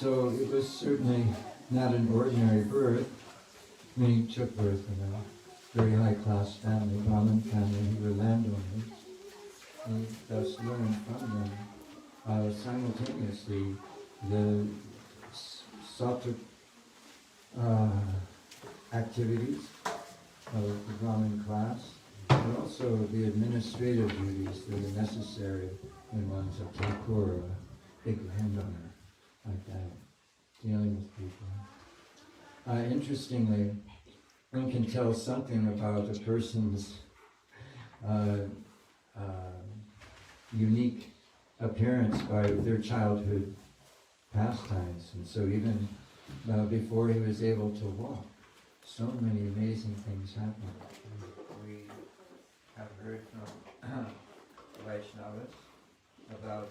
So it was certainly not an ordinary birth. I mean, he took birth in a very high-class family, Brahmin family, who were landowners. He thus learned from them simultaneously the sattvic activities of the Brahmin class, but also the administrative duties that are necessary when one's a thakur, a big landowner like that, dealing with people. Interestingly, one can tell something about a person's unique appearance by their childhood pastimes. And so even before he was able to walk, so many amazing things happened. We have heard from Vaishnavas about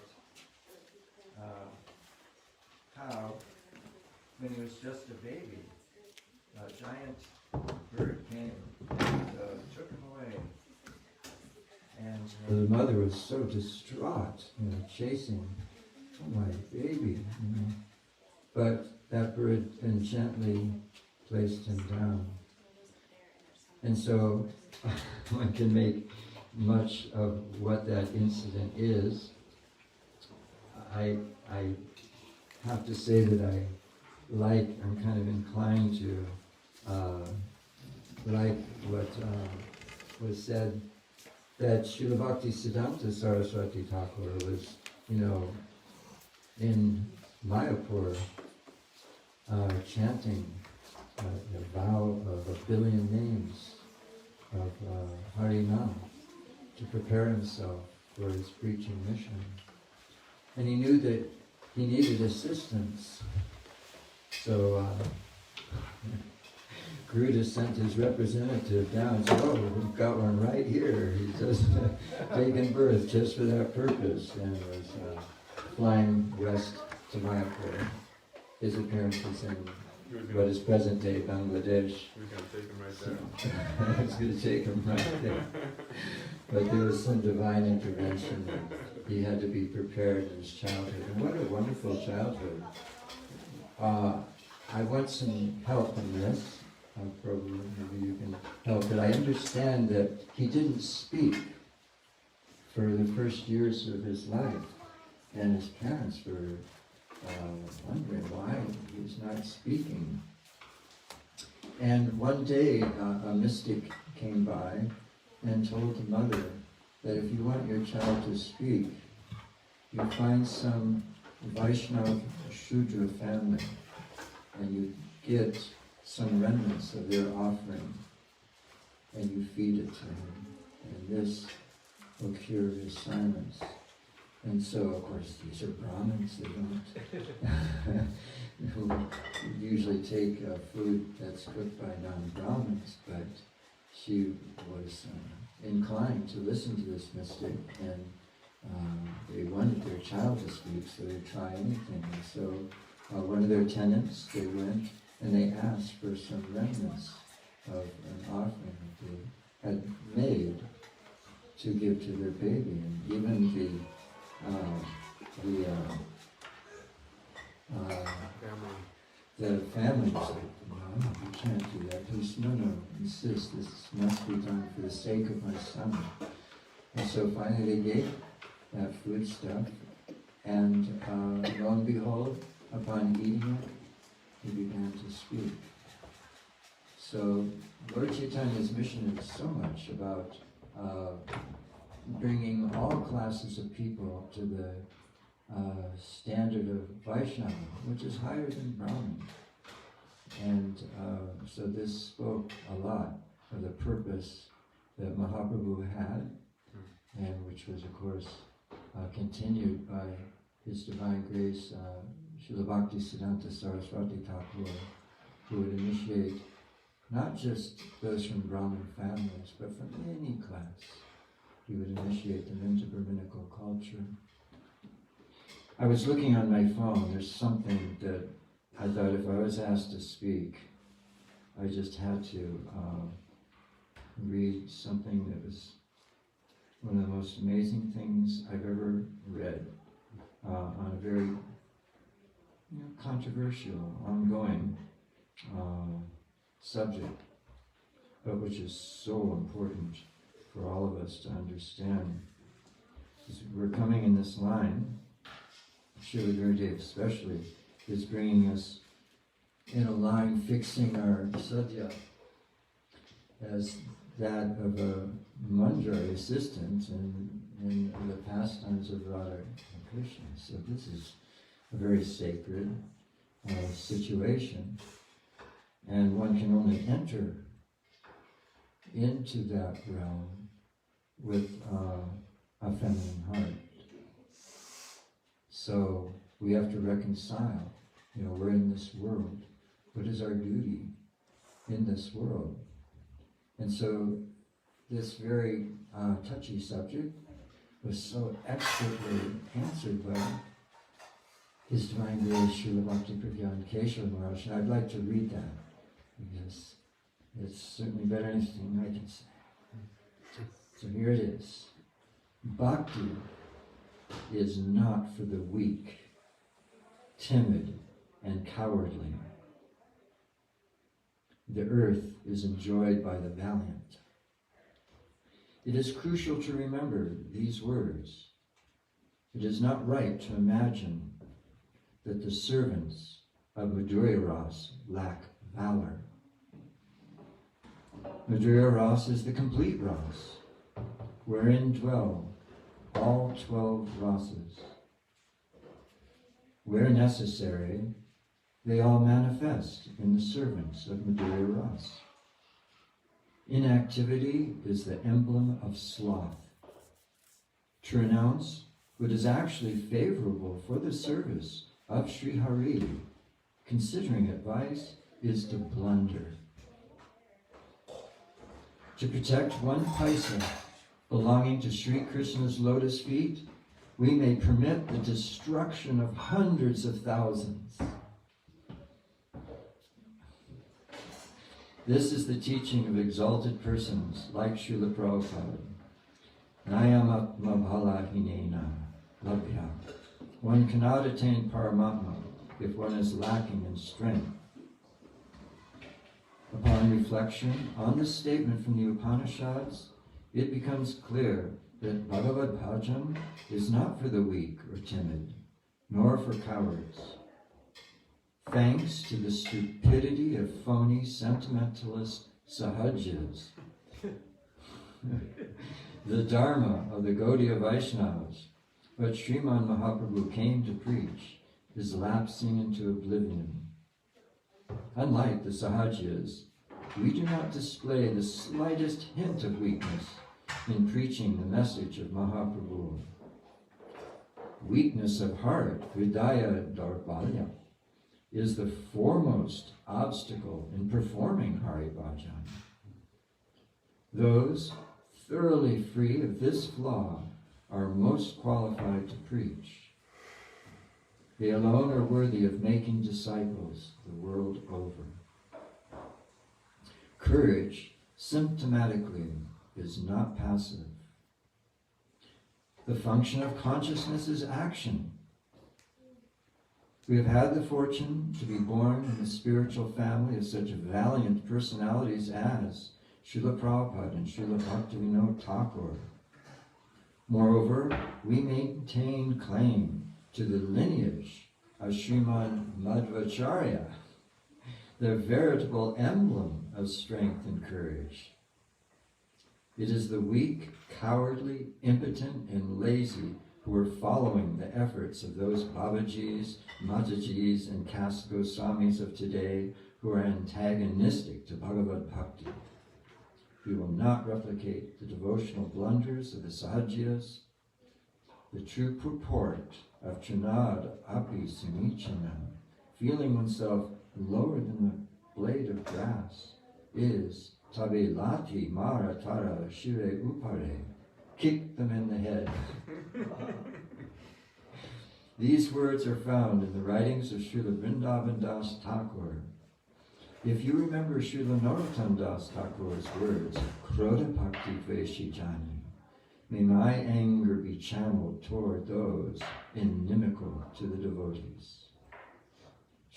how, when he was just a baby, a giant bird came and took him away. And the mother was so distraught, chasing, oh my baby, But that bird then gently placed him down. And so one can make much of what that incident is. I have to say that I'm kind of inclined to like what was said, that Srila Bhakti Siddhanta Saraswati Thakur was, in Mayapur, chanting the vow of 1 billion names of Harinam to prepare himself for his preaching mission. And he knew that he needed assistance. So Gurudev sent his representative down and said, oh, we've got one right here. He's just taken birth just for that purpose, and was flying west to Mayapur. His appearance was in what is present-day Bangladesh. We're going to take him right there. I was going to take him right there. But there was some divine intervention. He had to be prepared in his childhood. And what a wonderful childhood. I want some help in this. Probably maybe you can help. But I understand that he didn't speak for the first years of his life. And his parents were wondering why he was not speaking. And one day a mystic came by and told the mother that if you want your child to speak, you find some Vaishnava Shudra family and you get some remnants of their offering and you feed it to him. And this will cure his silence. And so, of course, these are Brahmins, they don't usually take food that's cooked by non-Brahmins, but she was inclined to listen to this mystic, and they wanted their child to speak, so they'd try anything. And so one of their tenants, they went and they asked for some remnants of an offering that they had made to give to their baby. And even the family said, no, you can't do that. Please, no, insist, this must be done for the sake of my son. And so finally they gave that food stuff, and lo and behold, upon eating it, he began to speak. So Lord Chaitanya's mission is so much about bringing all classes of people to the standard of Vaishnava, which is higher than Brahman. And so this spoke a lot of the purpose that Mahaprabhu had, and which was, of course, continued by His Divine Grace, Srila Bhakti Siddhanta Saraswati Thakur, who would initiate not just those from Brahmin families, but from any class. He would initiate them into Brahminical culture. I was looking on my phone. There's something that I thought if I was asked to speak, I just had to read something that was one of the most amazing things I've ever read on a very controversial, ongoing subject, but which is so important for all of us to understand. As we're coming in this line, Srila Gurudev especially is bringing us in a line, fixing our sadhya as that of a manjari assistant in the pastimes of Radha and Krishna. So this is a very sacred situation, and one can only enter into that realm with a feminine heart. So we have to reconcile, we're in this world. What is our duty in this world? And so this very touchy subject was so expertly answered by His Divine Grace Srila Bhakti Prajñāna Keśava Mahārāja. And I'd like to read that, because it's certainly better than anything I can say. So here it is. Bhakti is not for the weak, timid, and cowardly. The earth is enjoyed by the valiant. It is crucial to remember these words. It is not right to imagine that the servants of Madhurya Ras lack valor. Madhurya Ras is the complete Ras, wherein dwell all 12 Rasas. Where necessary, they all manifest in the servants of Madhurya Ras. Inactivity is the emblem of sloth. To renounce what is actually favorable for the service of Sri Hari, considering it vice, is to blunder. To protect one paisa belonging to Sri Krishna's lotus feet, we may permit the destruction of hundreds of thousands. This is the teaching of exalted persons like Srila Prabhupada. Nayamatma bhala hinena labhya. One cannot attain Paramatma if one is lacking in strength. Upon reflection on this statement from the Upanishads, it becomes clear that Bhagavad Bhajan is not for the weak or timid, nor for cowards. Thanks to the stupidity of phony sentimentalist sahajyas, the Dharma of the Gaudiya Vaishnavas, what Śrīmad Mahaprabhu came to preach, is lapsing into oblivion. Unlike the sahajyas, we do not display the slightest hint of weakness in preaching the message of Mahaprabhu. Weakness of heart, hridaya darbhalya, is the foremost obstacle in performing Hari Bhajan. Those thoroughly free of this flaw are most qualified to preach. They alone are worthy of making disciples the world over. Courage, symptomatically, is not passive. The function of consciousness is action. We have had the fortune to be born in the spiritual family of such valiant personalities as Srila Prabhupada and Srila Bhaktivinoda Thakur. Moreover, we maintain claim to the lineage of Śrīmad Madhvacharya, the veritable emblem of strength and courage. It is the weak, cowardly, impotent, and lazy who are following the efforts of those Babajis, Matajis, and caste Goswamis of today who are antagonistic to Bhagavad Bhakti. We will not replicate the devotional blunders of the Sahajyas. The true purport of Trinad Api Sunichana, feeling oneself lower than the blade of grass, is Tabe Lati Mara Tara Shire Upare. Kick them in the head. These words are found in the writings of Srila Vrindavan Das Thakur. If you remember Srila Narottam Das Thakur's words, Krodha Bhakti Veshijani, may my anger be channeled toward those inimical to the devotees.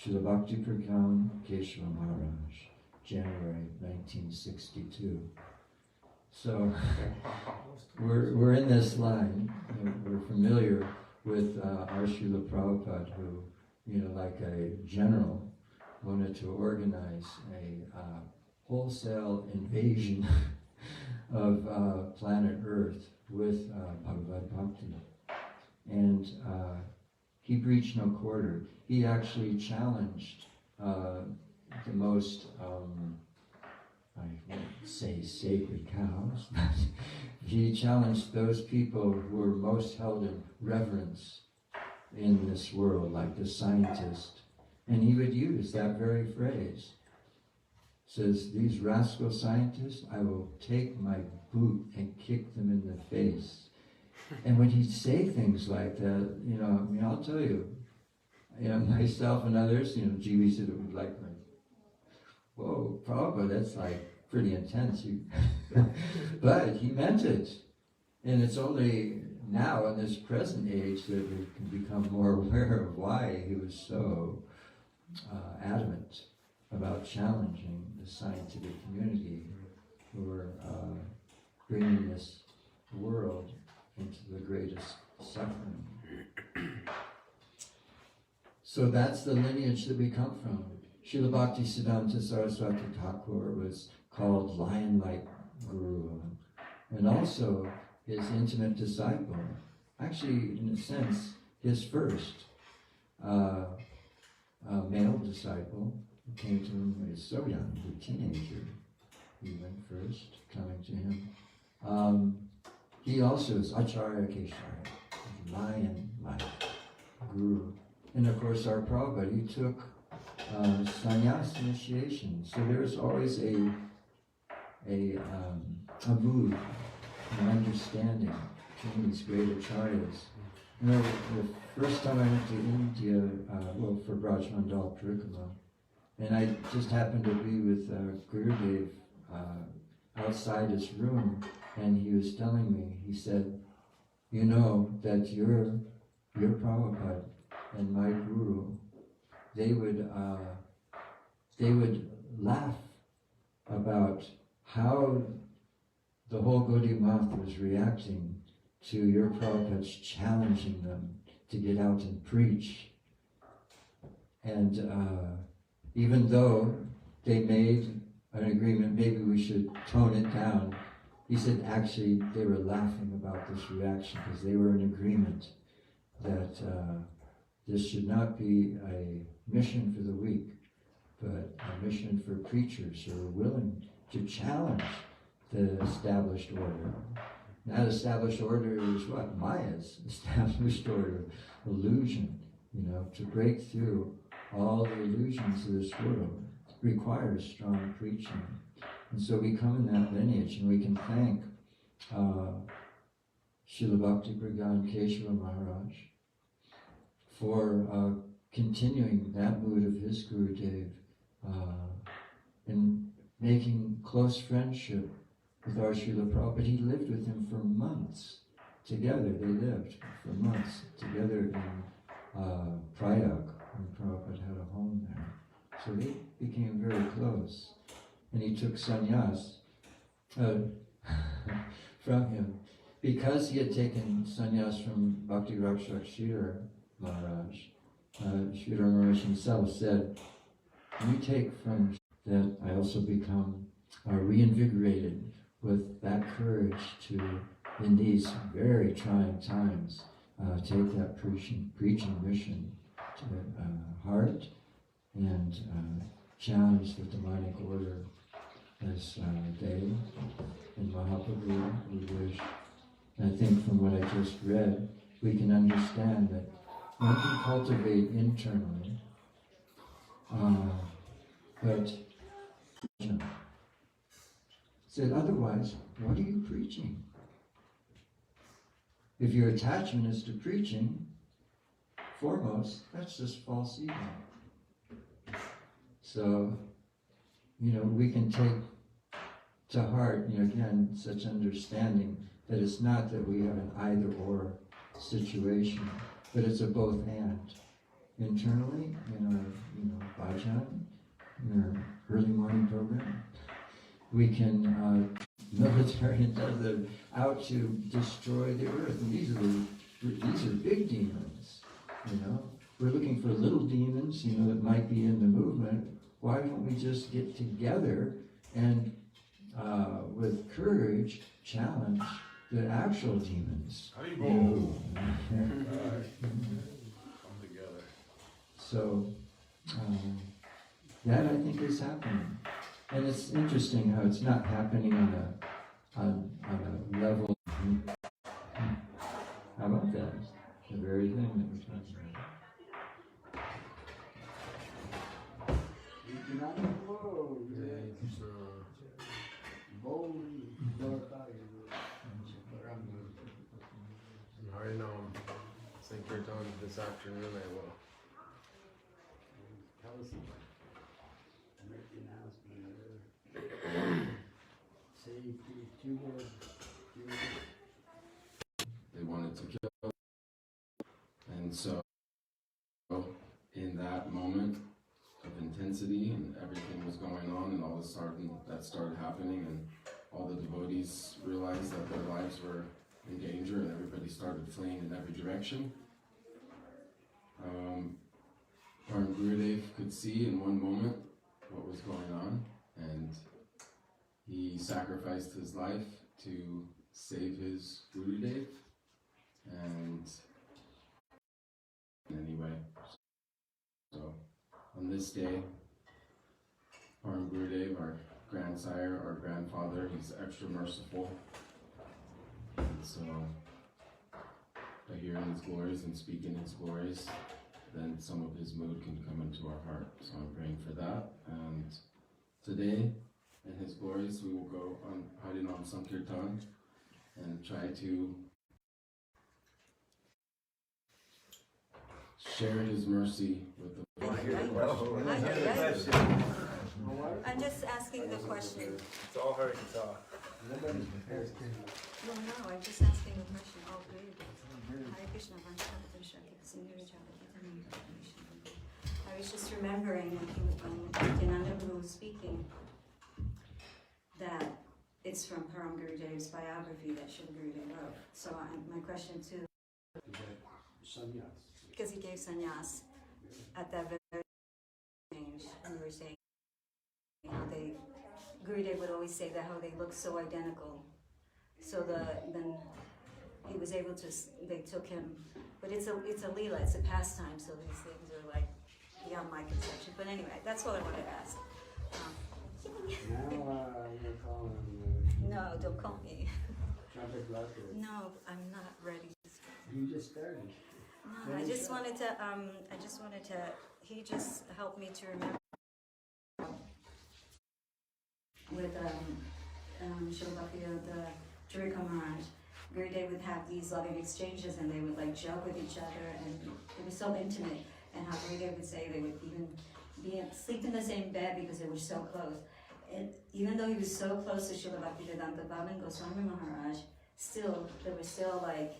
Srila Bhakti Prajñāna Keśava Maharāja, January 1962. So we're in this line. We're familiar with our Srila Prabhupada, who, like a general, wanted to organize a wholesale invasion of planet Earth with Bhagavad Bhakti. And he preached no quarter. He actually challenged the most, I won't say sacred cows, but he challenged those people who were most held in reverence in this world, like the scientist. And he would use that very phrase. Says, these rascal scientists, I will take my boot and kick them in the face. And when he'd say things like that, I'll tell you, myself and others, G.V. said it was like, whoa, Prabhupada, that's like pretty intense. But he meant it. And it's only now in this present age that we can become more aware of why he was so adamant about challenging the scientific community who were bringing this world into the greatest suffering. So that's the lineage that we come from. Srila Bhakti Siddhanta Saraswati Thakur was called Lion-like Guru, and also his intimate disciple, actually in a sense his first male disciple, who came to him when he was so young, a teenager. He went first, coming to him. He also is Acharya Keśava, lion-like Guru. And of course our Prabhupada, he took sannyas initiation. So there's always a mood, an understanding between these great acharyas. The first time I went to India, for Braj Mandal Parikrama, and I just happened to be with Gurudev outside his room, and he was telling me, he said, that your Prabhupada and my Guru, they would laugh about how the whole Gaudiya Math was reacting to your Prabhupada's challenging them to get out and preach. And even though they made an agreement, maybe we should tone it down, he said actually they were laughing about this reaction because they were in agreement that this should not be a mission for the weak, but a mission for preachers who are willing to challenge the established order. That established order is what? Maya's established order, illusion. To break through all the illusions of this world requires strong preaching. And so we come in that lineage, and we can thank Srila Bhakti Prajñāna Keśava Maharaj for continuing that mood of his Gurudev and making close friendship with our Srila Prabhupada. He lived with him for months together. They lived for months together in Prayag, when Prabhupada had a home there. So they became very close. And he took sannyas from him. Because he had taken sannyas from Bhakti Rakshak Śrīla Maharaj, Śrīla Maharaj himself said, you take from that, I also become reinvigorated with that courage to, in these very trying times, take that preaching mission to heart and challenge the demonic order as they in Mahaprabhu would wish. And I think from what I just read, we can understand that one can cultivate internally, but said otherwise, what are you preaching? If your attachment is to preaching, foremost, that's just false ego. So, we can take to heart, again, such understanding that it's not that we have an either-or situation, but it's a both-and. internally in our bhajan, in our early morning program. We can, military does it out to destroy the earth. And these are big demons, you know. We're looking for little demons, you know, that might be in the movement. Why don't we just get together and, with courage, challenge the actual demons? Come together. So, that I think is happening. And it's interesting how it's not happening on a level. How about that? The very thing that we're talking about. I already know him. Sankirtan this afternoon I will. Tell us about it. Make the announcement. Say two words. They wanted to kill. And so, in that moment of intensity and everything was going on and all of a sudden that started happening and all the devotees realized that their lives were in danger and everybody started fleeing in every direction. Param Gurudev could see in one moment what was going on, and he sacrificed his life to save his Gurudev, and anyway, so on this day, Param Gurudev, our grandsire, our grandfather, he's extra merciful, and so by hearing his glories and speaking his glories, then some of his mood can come into our heart. So I'm praying for that. And today, in his glories, we will go on Harinam Sankirtan and try to share his mercy with the I'm just asking the question. It's all her to talk. Well, no, I'm just asking the question. Oh, good. Hare Krishna, I was just remembering when Bhaktinanda Guru was speaking that it's from Param Gurudev's biography that Srila Gurudev wrote. So my question too, because he gave sannyas at that very change, and we were saying how Gurudev would always say that how they look so identical. So then he was able to, they took him, but it's a Śrīla, it's a pastime, so these things are like beyond my conception. But anyway, that's what I wanted to ask. No, don't call me. No, I'm not ready. You just started. No, I just wanted to, he just helped me to remember with Srila Bhakti Maharaj. Gurudev would have these loving exchanges and they would like joke with each other and it was so intimate, and how Gurudev would say they would even sleep in the same bed because they were so close. And even though he was so close to Srila Bhakti Gosvāmī Mahārāja, still, there was still like...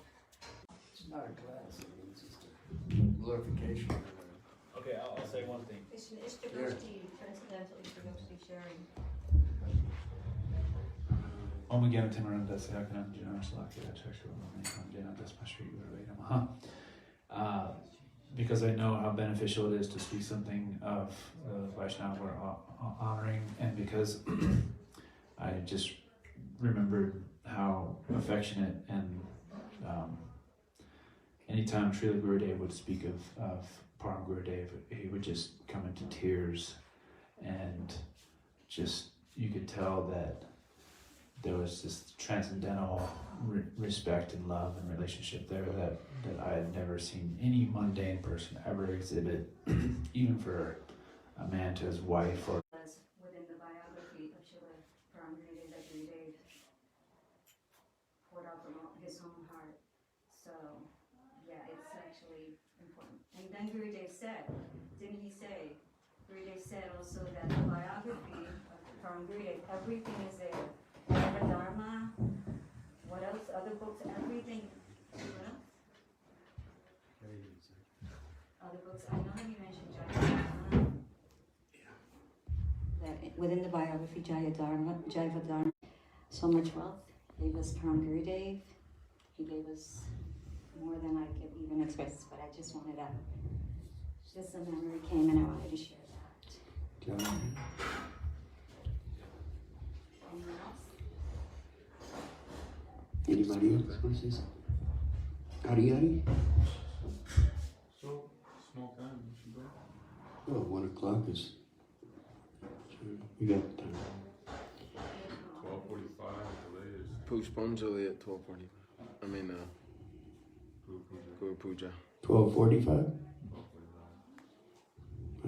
It's not a class, it's just a glorification. Okay, I'll say one thing. Transcendental sharing. Om Gyana Timaranda Sayakanam Jana Salakya Chakshurvam Jana Dasma Shri Guru Namaha. Because I know how beneficial it is to speak something of Vaishnava we're honoring, and because I just remembered how affectionate and anytime Srila Gurudev would speak of Param Gurudev, he would just come into tears, and just you could tell that there was this transcendental respect and love and relationship there that I had never seen any mundane person ever exhibit, even for a man to his wife or... Within the biography of Srila Param Gurudev, that Gurudev poured out from his own heart. So, yeah, it's actually important. And then Gurudev said, didn't he say, Gurudev said also that the biography of Param Gurudev, everything is there. Dharma, what else? Other books, everything. What else? other books. I know that you mentioned Jayavadharma. That within the biography, Jayavadharma, so much wealth. He gave us from Gurudev. He gave us more than I could even express, but I just wanted to, just a memory came and I wanted to share that. Anyone else? Anybody else want to say something? Ari? So, small time, you should go. Oh, 1 o'clock is. We got time. 12:45 the latest. Pushpanjali at 12:40. I mean, Guru Puja. 12:45?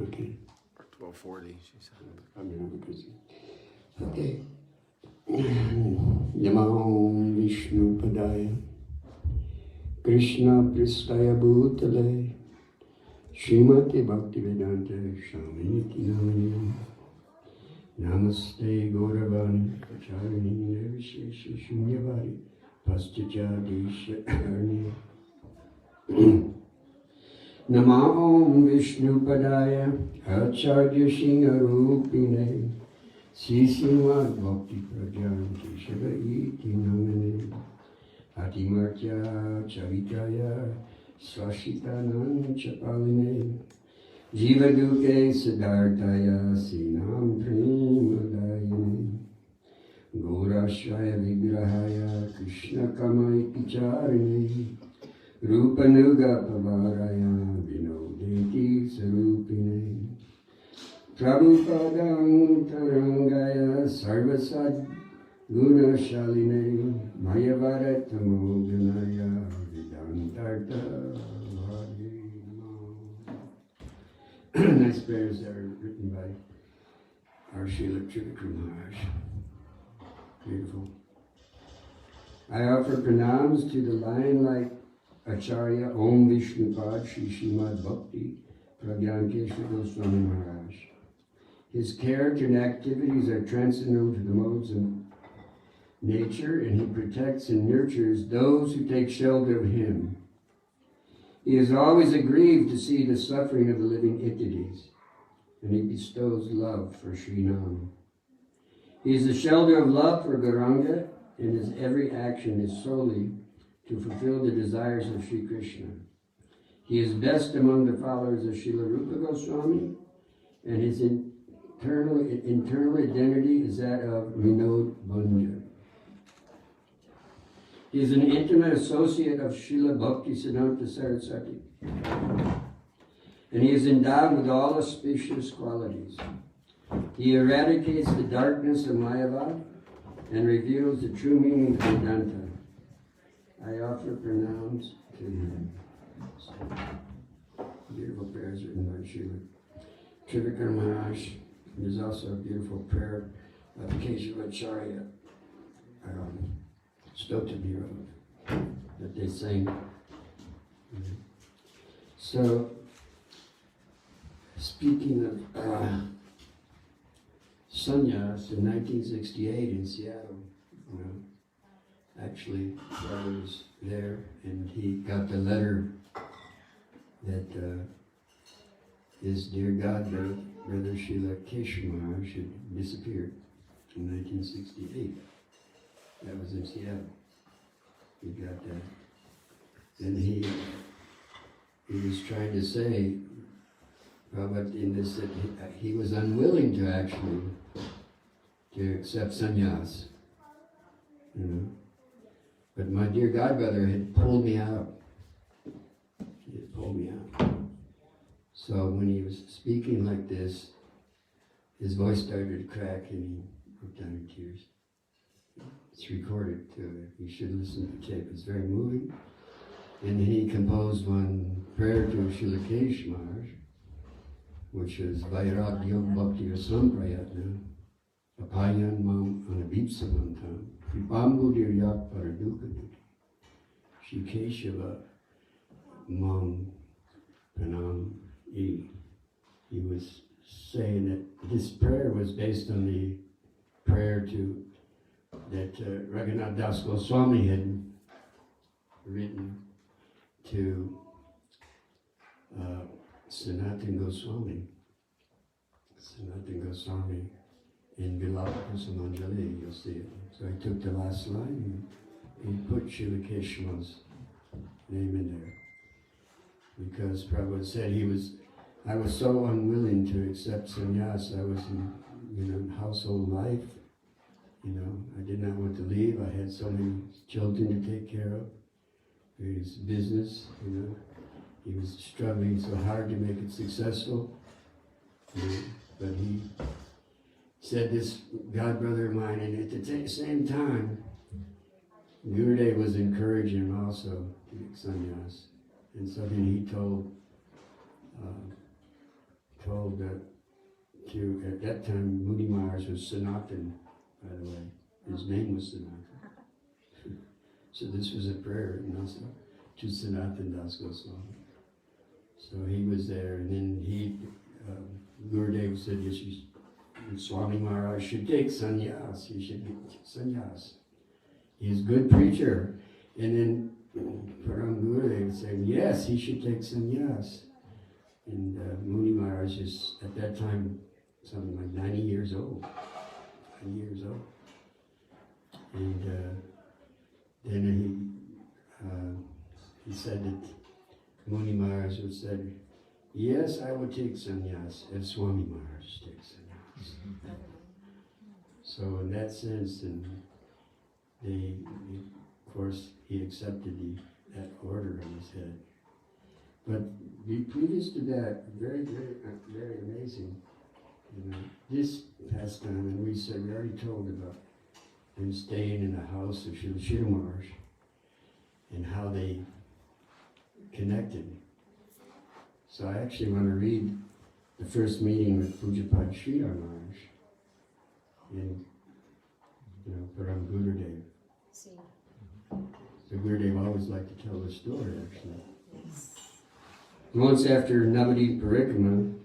Okay. Or 12:40, she said. I mean, because. Okay. Namo Vishnu Padaya Krishna Pristaya Bhutale Srimati Bhakti Vedanta Swami Namani Namaste Gauravani Pacharini Nirvishesha Shunyavadi Paschachadisha Arni Namo Vishnu Padaya Acharya Singha Rupine Srimad Bhakti Prajñāna Keśava Namane Atimartya Charitaya Swashitanam Chapaline Jivaduke Siddhartaya Sinam Premadayane Gaurashaya Vigrahaya Krishna Kamaiti Charine Rupanuga Pavaraya Vinodeti Sarupine Prabhupadam Tarangaya Sarvasad Gunashaline Mayavaratamo Gunaya Vidantarta Bhadima. Nice prayers that are written by our Srila Maharaj. Beautiful. I offer pranams to the lion-like Acharya Om Vishnu Pad Shri Śrīmad Bhakti Prajñāna Keśava Gosvāmī Maharaj. His character and activities are transcendental to the modes of nature, and he protects and nurtures those who take shelter of him. He is always aggrieved to see the suffering of the living entities, and he bestows love for Srinam. He is the shelter of love for Gauranga, and his every action is solely to fulfill the desires of Sri Krishna. He is best among the followers of Srila Rupa Goswami, and his internal identity is that of Vinod Bhunja. He is an intimate associate of Srila Bhakti Siddhanta Saraswati, and he is endowed with all auspicious qualities. He eradicates the darkness of Mayavad and reveals the true meaning of Vedanta. I offer pranams to him. Beautiful prayers written by Srila Maharaj. There's also a beautiful prayer of Keśavacharya, Stottabhira, that they sing. So, speaking of sannyas in 1968 in Seattle, actually, I was there, and he got the letter that his dear godbrother, Brother Srila Keśava Maharaj, had disappeared in 1968. That was in Seattle. He got that. And he was trying to say, but in this, that he was unwilling to actually to accept sannyas, But my dear godbrother had pulled me out. He had pulled me out. So when he was speaking like this, his voice started to crack and he broke down in tears. It's recorded too. You should listen to the tape. It's very moving. And he composed one prayer to Srila Keśava Maharaj, which is Vairagya Bhakti Samprayatna Apayan Mam Anabipsamantam Kripambudir Yak Paradukadut Shri Keśava Mam Pranam E. He was saying that this prayer was based on the prayer that Raghunath Das Goswami had written to Sanatana Gosvāmī. Sanatana Gosvāmī in Vilapa-Kusumanjali, you'll see it. So I took the last line and he put Srila Keśava's name in there. Because Prabhupada said I was so unwilling to accept sannyas. I was in household life. I did not want to leave. I had so many children to take care of. His business, he was struggling so hard to make it successful. But he said this godbrother of mine, and at the same time, Gurudev was encouraging him also to get sannyas. And so then he told at that time, Muni Maharaj was Sanatan, by the way. His name was Sanatan. So this was a prayer, to Sanatan Das Goswami. So he was there, and then Gurudev said, Swami Maharaj should take sannyas. He should get sannyas. He's a good preacher. And then Param Gurudev said, yes, he should take sannyas. And Muni Maharaj is, at that time, something like 90 years old. 90 years old. And then he said that Muni Maharaj said, yes, I will take sannyas if Swami Maharaj takes sannyas. So in that sense, and of course, he accepted that order on his head. But previous to that, very, very, very amazing. This pastime, and we already told about him staying in the house of Srila Maharaj and how they connected. So I actually want to read the first meeting with Pujapad Śrīla Maharaj and Param Gurudev. See. So Gurudev always liked to tell the story, actually. Yes. Once after Navadip Parikrama,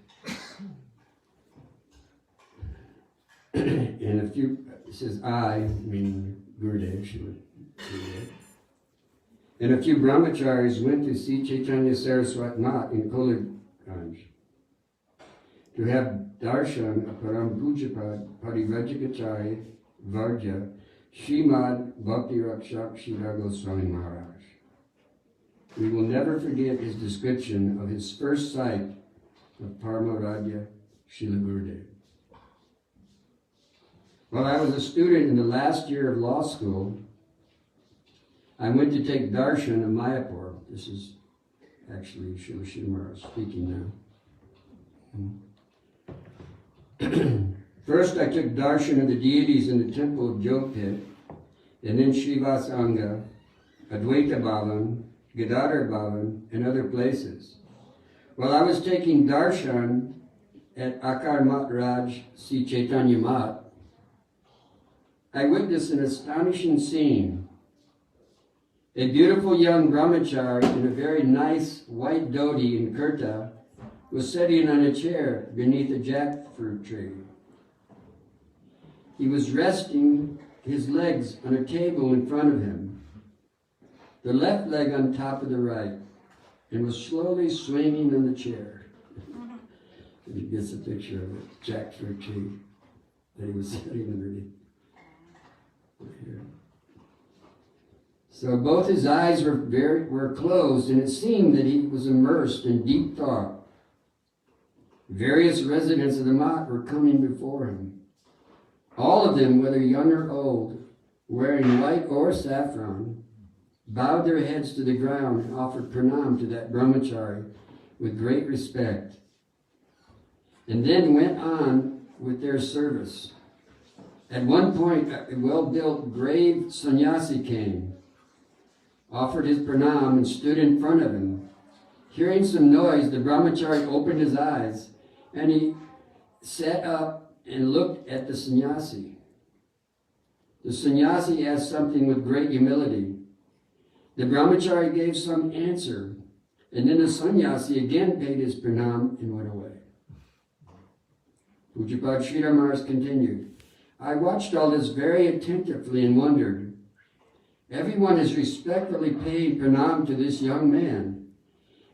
and a few, it says meaning Gurudev, Gurudev, and a few brahmacharis went to see Chaitanya Saraswat Mat in Koliganj to have darshan of Param Pujapad Parivrajikacharya Varja Śrīmad Bhakti Keśava Gosvāmī Mahārāja. We will never forget his description of his first sight of Paramaradya Srila Gurudev. While I was a student in the last year of law school, I went to take darshan of Mayapur. This is actually Srila Maharaj speaking now. First, I took darshan of the deities in the temple of Jogpit, and then Srivas Anga, Advaita Bhavan, Gadadhar Bhavan, and other places. While I was taking darshan at Akar Mat Raj Sri Chaitanya Mat, I witnessed an astonishing scene. A beautiful young brahmachari in a very nice white dhoti in kurta was sitting on a chair beneath a jackfruit tree. He was resting his legs on a table in front of him, the left leg on top of the right, and was slowly swinging on the chair. And he gets a picture of it, jackfruit tree that he was sitting underneath. Here. So both his eyes were closed, and it seemed that he was immersed in deep thought. Various residents of the mat were coming before him. All of them, whether young or old, wearing white or saffron, bowed their heads to the ground and offered pranam to that brahmachari with great respect, and then went on with their service. At one point, a well-built, grave sannyasi came, offered his pranam, and stood in front of him. Hearing some noise, the brahmachari opened his eyes, and he sat up and looked at the sannyasi. The sannyasi asked something with great humility. The brahmachari gave some answer, and then the sannyasi again paid his pranam and went away. Pujapad Śrīla Maharaj continued, I watched all this very attentively and wondered. Everyone is respectfully paying pranam to this young man,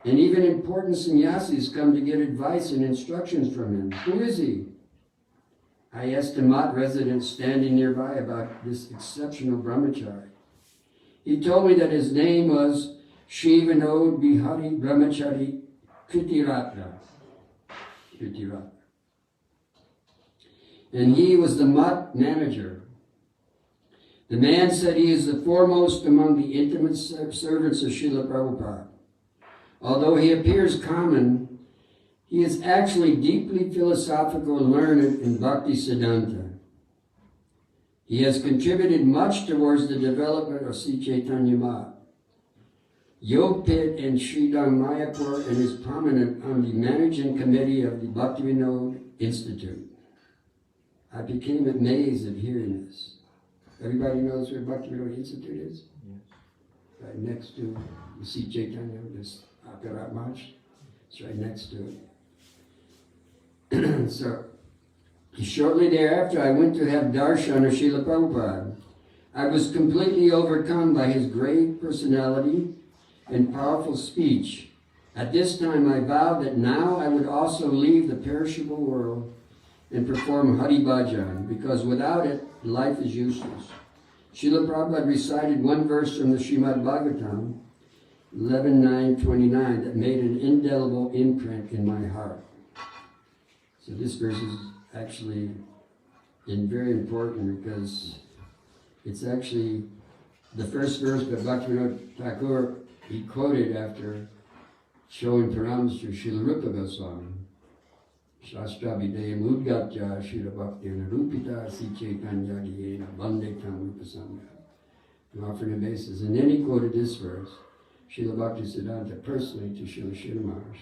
And even important sannyasis come to get advice and instructions from him. Who is he? I asked a Mat resident standing nearby about this exceptional brahmachari. He told me that his name was Sri Vinod Bihari Brahmachari Kritiratna. And he was the Mat manager. The man said he is the foremost among the intimate servants of Srila Prabhupada. Although he appears common, he is actually deeply philosophical and learned in Bhakti Siddhanta. He has contributed much towards the development of Sri Chaitanya Math. Yogpit and Sridhar Mayapur, and is prominent on the managing committee of the Bhaktivinoda Institute. I became amazed at hearing this. Everybody knows where Bhaktivinoda Institute is? Yes. Right next to the Sri Chaitanya, this Akarat March. It's right next to it. So, shortly thereafter, I went to have darshan of Srila Prabhupada. I was completely overcome by his great personality and powerful speech. At this time, I vowed that now I would also leave the perishable world and perform Hari Bhajan, because without it, life is useless. Srila Prabhupada recited one verse from the Srimad Bhagavatam, 11.9.29, that made an indelible imprint in my heart. So this verse is actually very important, because it's actually the first verse that Bhaktivinoda Thakur, he quoted after showing pranams to Srila Rupa Gosvāmī. Shastra Videyam Udgatya Srila Bhaktivinoda Rupita Si Chaitanya Dhyena Vande Tam Rupa Sangha. And offering obeisance. And then he quoted this verse, Srila Bhakti Siddhanta, personally to Srila Maharaj.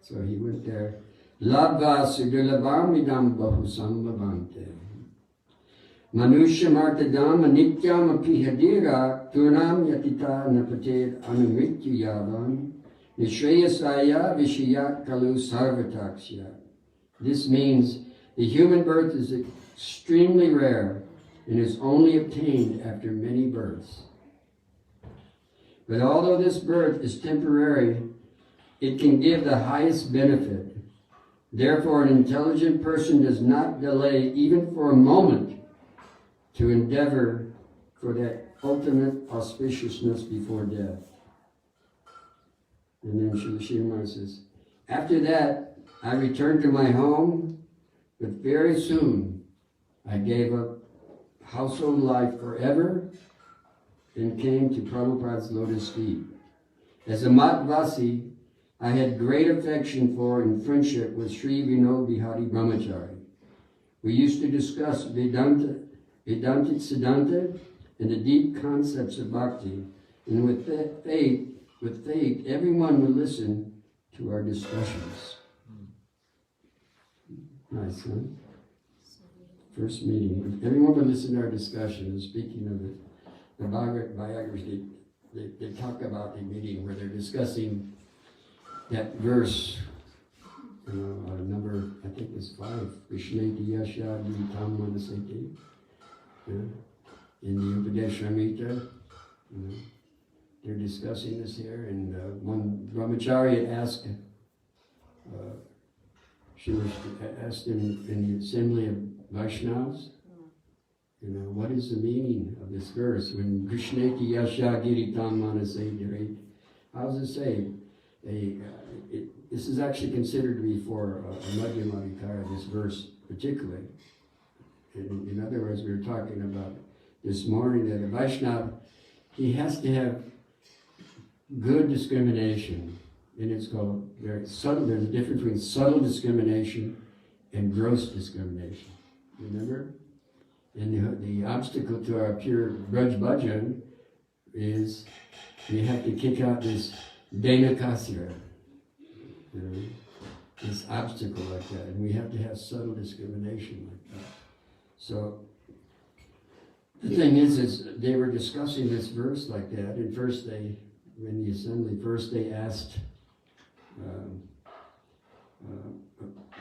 So he went there. Labha Sudulabhamidam Bahu Sambhavante. Manushya Martadam Anityam Apihadira Turnam Yatita Napatir Anumrityu Yavam Nishreyasaya Vishayat Kalu Sarvataksya. This means the human birth is extremely rare and is only obtained after many births. But although this birth is temporary, it can give the highest benefit. Therefore, an intelligent person does not delay even for a moment to endeavor for that ultimate auspiciousness before death. And then Śrīla says, after that, I returned to my home, but very soon I gave up household life forever and came to Prabhupada's lotus feet. As a Matvasi, I had great affection for and friendship with Sri Vinod Bihari Brahmachari. We used to discuss Vedantic Siddhanta and the deep concepts of bhakti, and with faith, everyone would listen to our discussions. Nice, huh? First meeting. Everyone would listen to our discussion. Speaking of the biographers, they talk about the meeting where they're discussing that verse, number, I think it's 5, Vishneti Yasha Tam Manaseti, in the Upadesharamita. They're discussing this here, and one brahmachari had asked, she was asked in the assembly of Vaishnavas, what is the meaning of this verse? When Krishneti Yasha Giritam Manaseti, how does it say? This is actually considered to be for a Madhyamadikara, this verse particularly. In other words, we were talking about this morning that a Vaishnava, he has to have good discrimination, and it's called very subtle. There's a difference between subtle discrimination and gross discrimination. Remember? And the obstacle to our pure Braj Bhajan is we have to kick out this Dainakasya, this obstacle like that, and we have to have subtle discrimination like that. So the thing is they were discussing this verse like that, and first in the assembly, they asked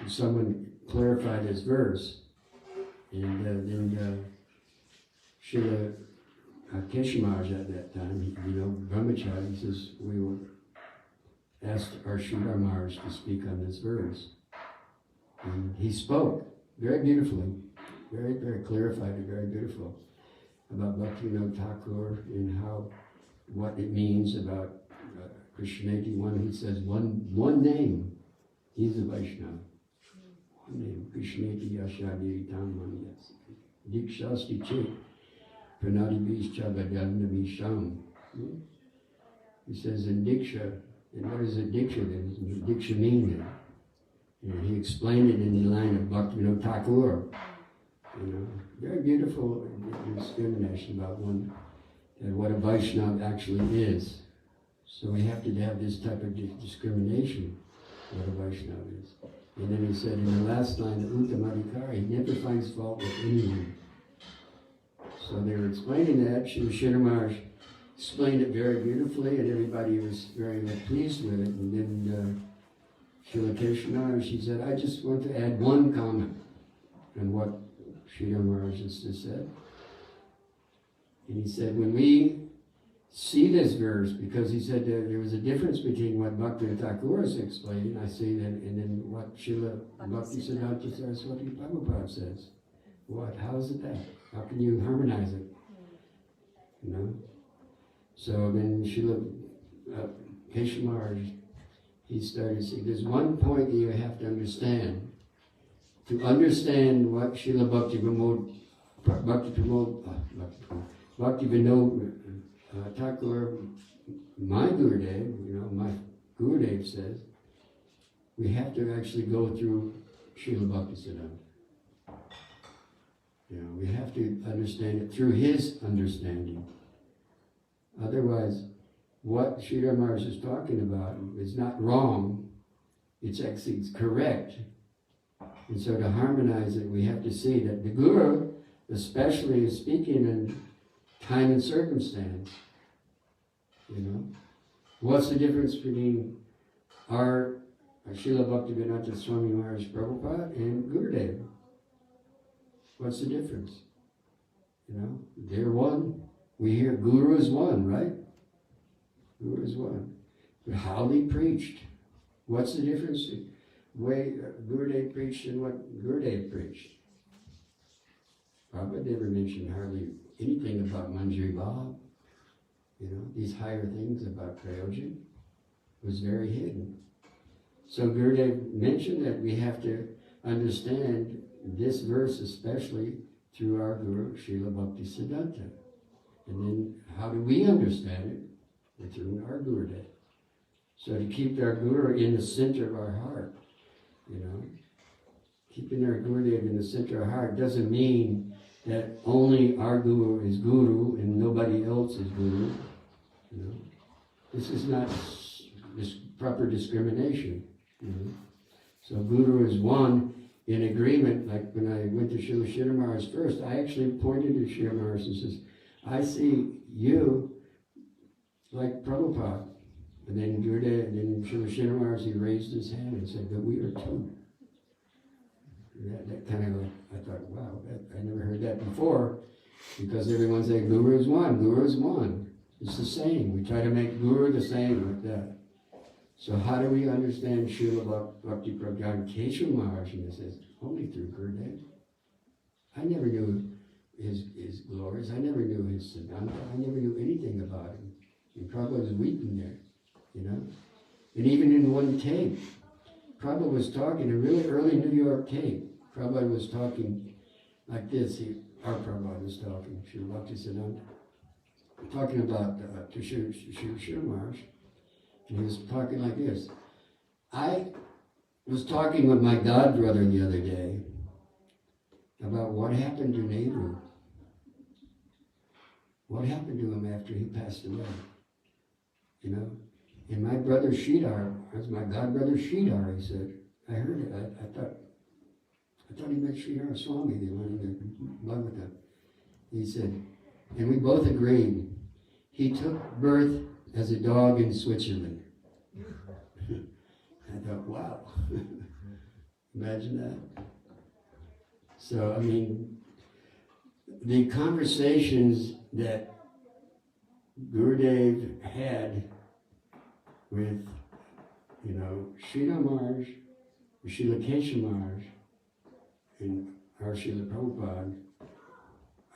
someone clarify this verse, and then Srila Keśava Maharāja at that time, Brahmachari, he says, we will asked our Srila Maharaj to speak on this verse. And he spoke very beautifully, very, very clarified and very beautiful about Bhaktivinoda Thakur and how, what it means about Krishneti. One, he says one name, he's a Vaishnava. One name, Krishneti Yashadi Tammaniyas. Dikshasti Chit, Pranati Bishcha Vadanda Visham. He says in Diksha, and what is a Diksha then? Diksha mean then? And he explained it in the line of Bhaktivinoda Thakur. You know, very beautiful discrimination about one, and what a Vaishnava actually is. So we have to have this type of discrimination, what a Vaishnava is. And then he said in the last line, Uttamadikari, he never finds fault with anyone. So they were explaining that. Srila Maharaj explained it very beautifully, and everybody was very pleased with it. And then Srila Keśava, she said, I just want to add one comment on what Srila Maharaj just said. And he said, when we see this verse, because he said that there was a difference between what Bhakti Thakur is explaining, I see that, and then what Srila Bhaktisiddhanta Saraswati Prabhupada says. What? How is it that? How can you harmonize it? You know? So then Srila Keśava Maharaj, he started saying, there's one point that you have to understand. To understand what Srila Bhaktivinoda Thakur, my Gurudev, you know, my Gurudev says, we have to actually go through Srila Bhaktisiddhanta. You know, we have to understand it through his understanding. Otherwise, what Srila Maharaj is talking about is not wrong, it's actually correct. And so to harmonize it, we have to see that the Guru, especially, is speaking in time and circumstance. You know, what's the difference between our Srila Bhaktivinoda Swami Maharaj Prabhupada and Gurudev? What's the difference? You know, they're one. We hear Guru is one, right? Guru is one. But how they preached, what's the difference? The way Gurudev preached and what Gurudev preached. Prabhupada never mentioned hardly anything about Manjari Bhav. You know, these higher things about Prayojan was very hidden. So Gurudev mentioned that we have to understand this verse especially through our Guru, Srila Bhaktisiddhanta. And then how do we understand it? Through our Gurudev. So to keep our Guru in the center of our heart, you know, keeping our Gurudev in the center of our heart doesn't mean that only our Guru is Guru and nobody else is Guru. You know, this is not this proper discrimination. You know, so Guru is one in agreement. Like when I went to Srila Maharaj first, I actually pointed to Srila Maharaj and says, "I see you like Prabhupada." And then Gurudev, and then Srila Maharaj, he raised his hand and said, "But we are two." That kind of, I thought, wow, I never heard that before, because everyone said Guru is one, Guru is one. It's the same. We try to make Guru the same like that. So how do we understand Srila Bhakti Prajñāna Keśava Maharaj? And it says, only through Gurudev. I never knew his glories. I never knew his Siddhanta. I never knew anything about him. And Prabhupada was weeping there, you know. And even in one tape, Prabhupada was talking, a really early New York tape. Prabhupada was talking like this. Our Prabhupada was talking, Srila Bhaktisiddhanta, talking about to Srila Maharaj. And he was talking like this. I was talking with my godbrother the other day about what happened to Nehru. What happened to him after he passed away? You know? And my brother Sridhar, that's my godbrother Sridhar, he said, I heard it. I thought he meant Sridhar Swami, the one in the Bhagavatam. He said, and we both agreed, he took birth as a dog in Switzerland. I thought, wow. Imagine that. So, I mean, the conversations that Gurudev had with You know, Srila Maharaj, Srila Keśava Maharaj, and our Srila Prabhupada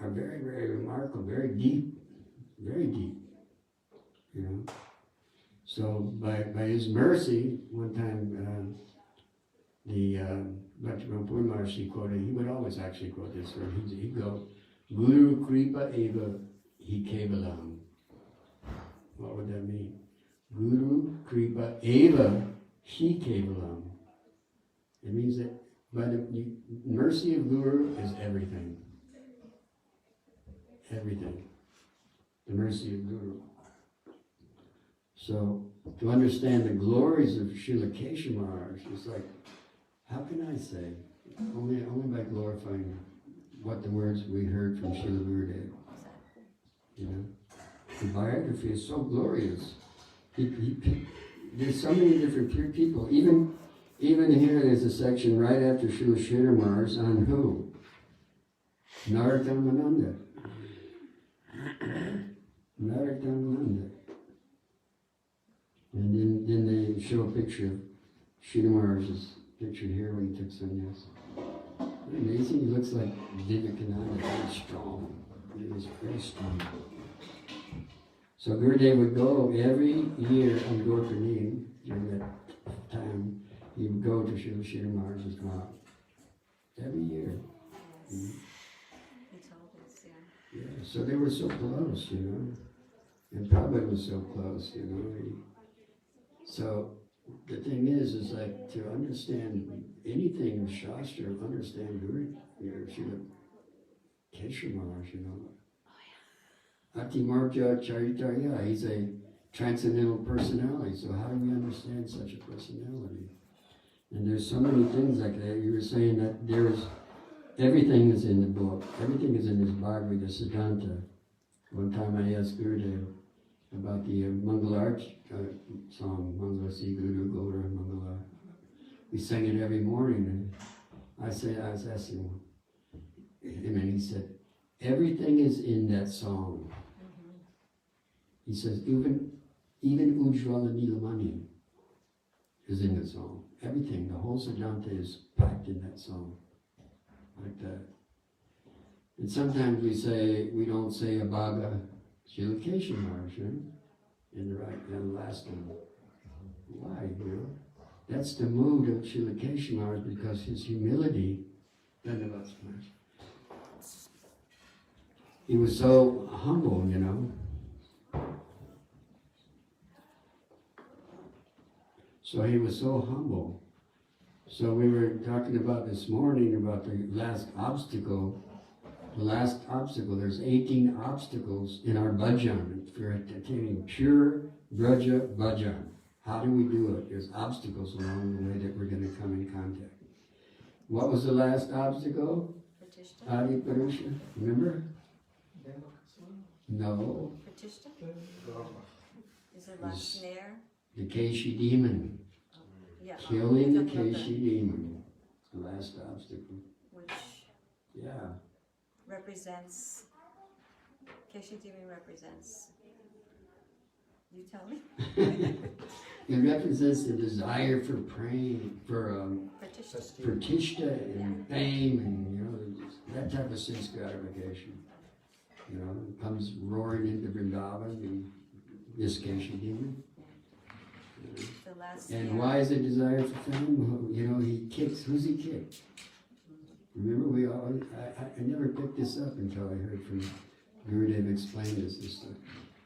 are very, very remarkable, very deep, you know. So by his mercy, one time the Bhakti Prajñāna Keśava quoted, he would always actually quote this, or he'd go, Guru Kripa Eva Hi Kevalam. What would that mean? Guru Kripa Eva Hi Kevalam. It means that by the mercy of Guru is everything. Everything. The mercy of Guru. So, to understand the glories of Srila Keśava Maharaj, it's like, how can I say? Only by glorifying what the words we heard from Srila Gurudev. You know? The biography is so glorious. There's so many different pure people. Even here there's a section right after Srila Śrīla Maharaj on who? Narottam-Ananda. Narottam-Ananda. And then they show a picture of Srila Maharaj's picture here when he took sannyas. Amazing, he looks like Vivekananda, very strong. He was very strong. So Gurudev would go every year on Gorpani, during that time, he would go to Srila Maharaj's mouth. Every year. Yes. He told us, yeah. Yeah, so they were so close, you know. And Prabhupada was so close, you know. So the thing is like to understand anything in Shastra, understand Guru, Srila Keśava Maharaj, you know. Atimartya Charitarya, he's a transcendental personality, so how do we understand such a personality? And there's so many things like that. You were saying that everything is in the book, everything is in this Bhagavad Siddhanta. One time I asked Gurudev about the Mangala song, Mangala Si Guru Gaura Mangala. We sang it every morning, and I was asking him, and he said, everything is in that song. He says, even Ujjvala Nilamani is in the song. Everything, the whole Siddhanta is packed in that song. Like that. And sometimes we don't say Abhaga Srila Keśava Maharaj, in the last one. Why, you know? That's the mood of Srila Keśava Maharaj, because his humility, he was so humble, you know. So he was so humble. So we were talking about this morning about the last obstacle. The last obstacle, there's 18 obstacles in our bhajan for attaining pure Braja bhajan. How do we do it? There's obstacles along the way that we're going to come in contact. What was the last obstacle? Pratishta. Adi Purusha. Remember? No. Pratishta? Is it like snare? The Keshi demon. Yeah. Killing the we're talking about Keshi demon. The last obstacle. which Yeah. represents, Keshi demon represents, you tell me? It represents the desire for praying, for Pratishta. pratishta and fame and, you know, that type of sense gratification. You know, it comes roaring into Vrindavan and this Keshi demon. The last And snare. why is it desire for fame? You know, he kicks, who's he kick? Remember, I never picked this up until I heard from Gurudev explain this and stuff.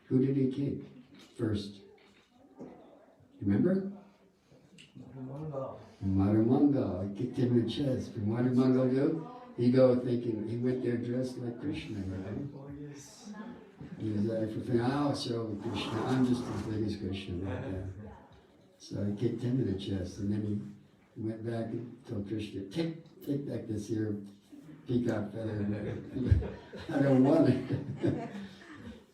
Who did he kick first? Remember? Madhumangal. He kicked him in the chest. And what did Mangal do? He went there dressed like Krishna, right? He was there for fame. I'll show Krishna. I'm just as big as Krishna. Like that. So he kicked him in the chest, and then he went back and told Krishna, take back this here peacock feather. I don't want it.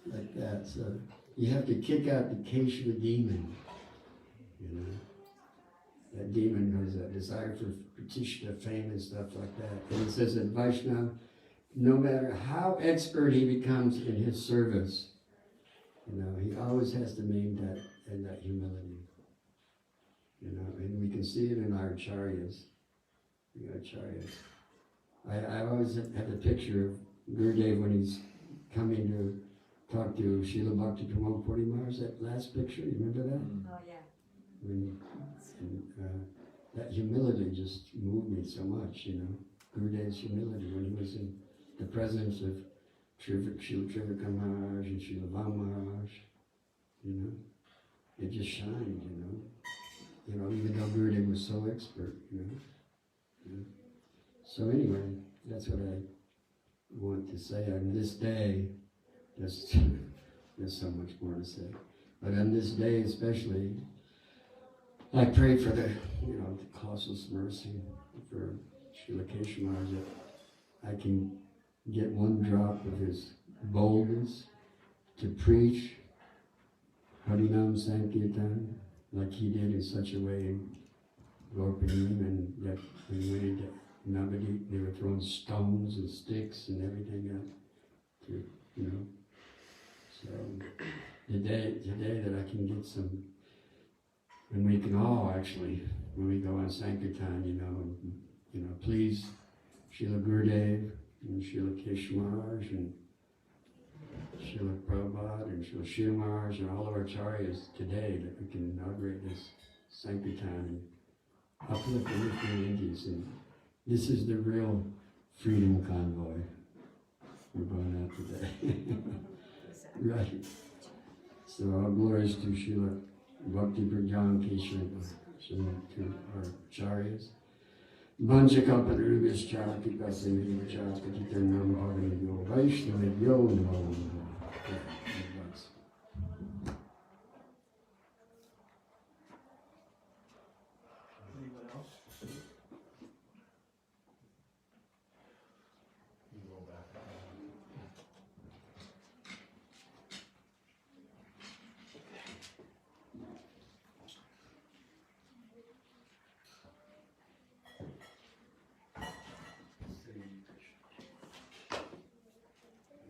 Like that. So you have to kick out the Keśava demon. You know, that demon has a desire for pratishta, fame, and stuff like that. And it says that Vaishnava, no matter how expert he becomes in his service, you know, he always has to maintain that humility. you know, and we can see it in our acharyas. We got acharyas. I always have the picture of Gurudev when he's coming to talk to Srila Bhakti Prajñāna Maharāja, that last picture, you remember that? Oh, yeah. When, that humility just moved me so much, you know. Gurudev's humility when he was in the presence of Srila Trivika Maharaj and Srila Maharaj, you know. It just shined, you know. You know, even though Gurudev was so expert, you know. Yeah. So anyway, that's what I want to say on this day. There's so much more to say. But on this day especially, I pray for the colossal mercy for Srila Keśava Maharaj, that I can get one drop of his boldness to preach Harinam Sankirtan like he did in such a way in Gorpanim, and that when he went into Navadip, they were throwing stones and sticks and everything out to, you know. So the day that I can get some, and we can all actually, when we go on Sankirtan, you know, please Srila Gurudev and Srila Keśava Maharaj and Srila Prabhupada and Srila Śrīla Maharaj and all of our acharyas today, that we can inaugurate this Sankirtan and uplift the lifting Indies. And this is the real freedom convoy we're going out today. Right. So all glories to Srila Bhakti Prajñāna Keśava, to our acharyas. Vanchakalpatarubhyascha kipasindhivaccha patitanam bhavanebhyo vaishnavebhyo namo namaha. Anyone else? You go back.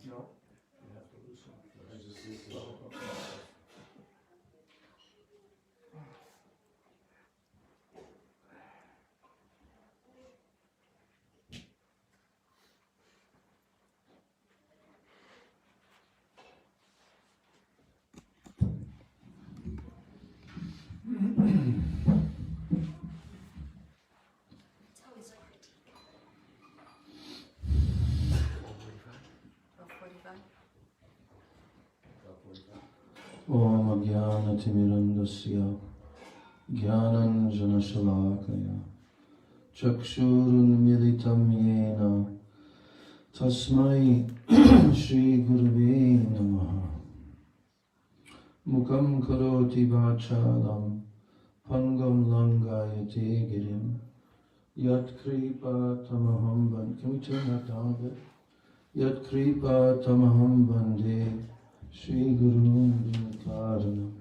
No. You have to loosen. I just loosened it. It's always hard. 45. Om Ajnana-timirandasya Jnananjana-shalakaya Chakshurunmilitam yena Tasmai Shri Gurave Namaha Mukam karoti vachalam Pangam langayate girim Yat kripa tamaham bande. Can we turn that down a bit? Yat kripa tamaham bande Shri Guru Karanam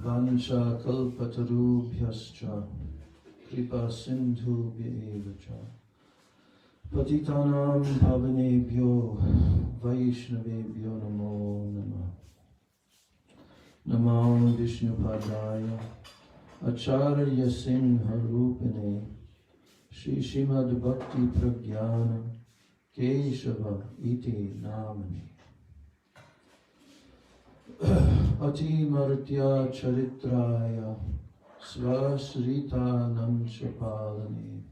Vansha Kalpatarubhyascha Kripa Sindhu Bhyevacha Patitanam Pavanebhyo Vaishnavebhyo Namo Namah Namam Vishnupadaya Acharya Singha Rupane Shri Srimad Bhakti Prajñāna Keśava iti namani Ati Martya Charitraya Svasrita Namchapalani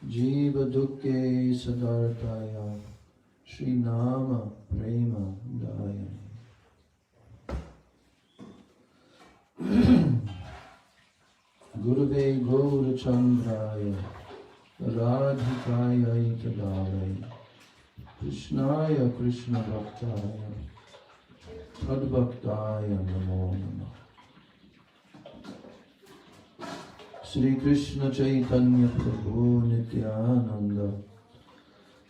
Jiva Dukke Sadartaya Shri Nama Prema Dayani Gurave Gaurachandraya Radhikaya Itadalai Krishnaya Krishna Bhaktaya Tadbhaktaya Namo Namah Sri Krishna Chaitanya Prabhu Nityananda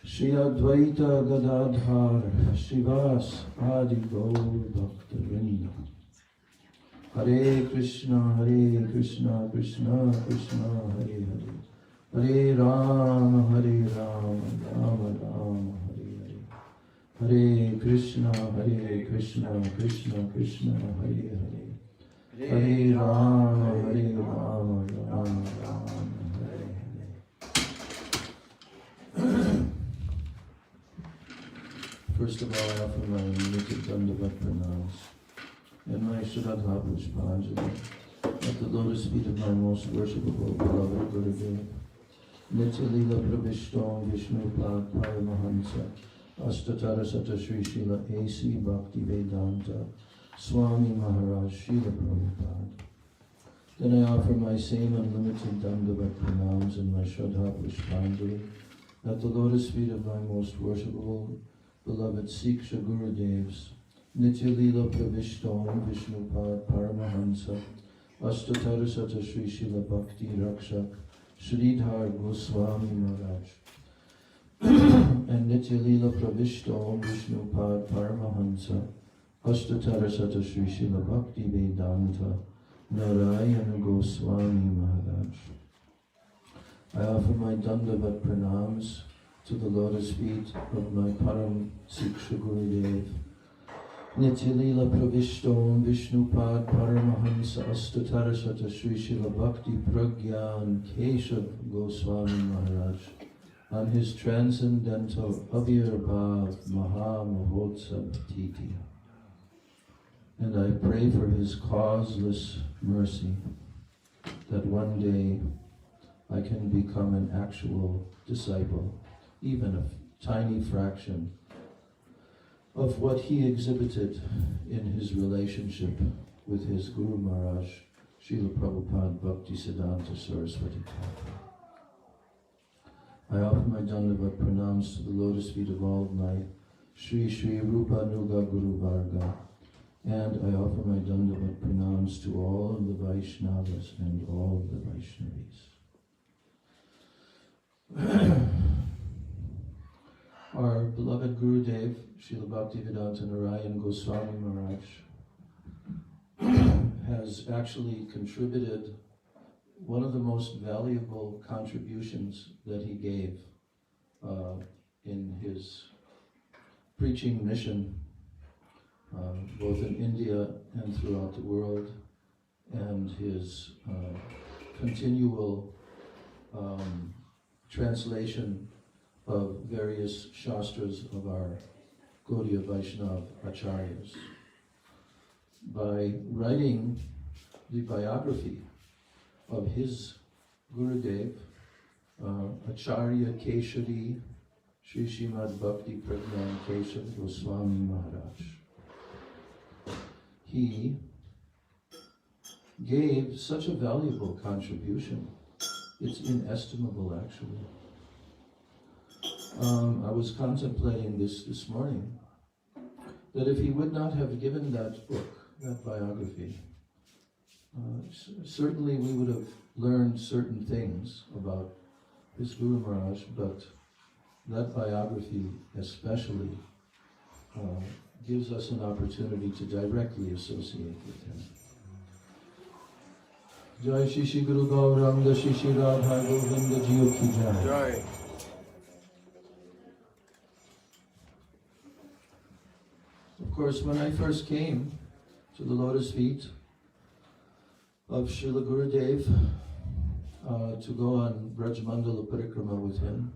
Shri Advaita Gadadhar Shivas Adi Gaur Bhakta Vrinda Hare Krishna Krishna Krishna Hare Hare Hare Rama Rama Rama Hare Hare Hare Krishna Krishna Krishna Hare Hare Hare Rama, Hare Rama, Rama Rama, Hare Hare. First of all, I offer my limited Dandavat Pranams and my Shraddha Pushpanjali at the lotus feet of my most worshipable beloved Gurudev, Nitya Lila Pravishtam Vishnu Pad Paramahansa, Astatara Sata Śrīla A.C. Bhakti Vedanta Swami Maharaj Śrīla Prabhupada. Then I offer my same unlimited Dandavat Pranams and my Shraddha Pushpanjali at the lotus feet of my most worshipable beloved Siksha Gurudevs, Nitya Lila Pravishtam Vishnu Pad Paramahansa, Astatara Sata Śrīla Bhakti Rakshak Śrīdhar Gosvāmī Maharaj, and Nitya Lila Pravishtam Vishnu Pad Paramahansa, Astatara Sata Śrīla Bhakti Vedanta Narayana Gosvāmī Maharaj. I offer my Dandavat Pranams to the lotus feet of my Param Siksha Gurudev, Nitya Lila Pravishtam Vishnu Pad Paramahansa Astatara Sata Śrīla Bhakti Prajñāna Keśava Gosvāmī Mahārāja on his transcendental Avirbhav Maha Mahotsav Titi. And I pray for his causeless mercy that one day I can become an actual disciple, even a tiny fraction of what he exhibited in his relationship with his Guru Maharaj, Srila Prabhupada Bhaktisiddhanta Saraswati Thakur. I offer my Dandavat Pranams to the lotus feet of all my Sri Sri Rupa Nuga Guru Varga, and I offer my Dandavat Pranams to all of the Vaishnavas and all of the Vaishnavis. Our beloved Gurudev, Srila Bhaktivedanta Narayana Gosvāmī Maharaj, has actually contributed one of the most valuable contributions that he gave in his preaching mission, both in India and throughout the world, and his continual translation of various shastras of our Gaudiya Vaishnava Acharyas. By writing the biography of his Gurudev, Acharya Keshari Śrīmad Bhakti Prajñāna Keśava Gosvāmī Mahārāja, he gave such a valuable contribution. It's inestimable, actually. I was contemplating this morning, that if he would not have given that book, that biography, certainly we would have learned certain things about his Guru Maharaj, but that biography especially gives us an opportunity to directly associate with him. Jai Shri Shri Guru Gauranga Shri Shri Radha Govinda Jiyo Ki Jai. Jai. Of course, when I first came to the lotus feet of Srila Gurudev to go on Braj Mandala Parikrama with him,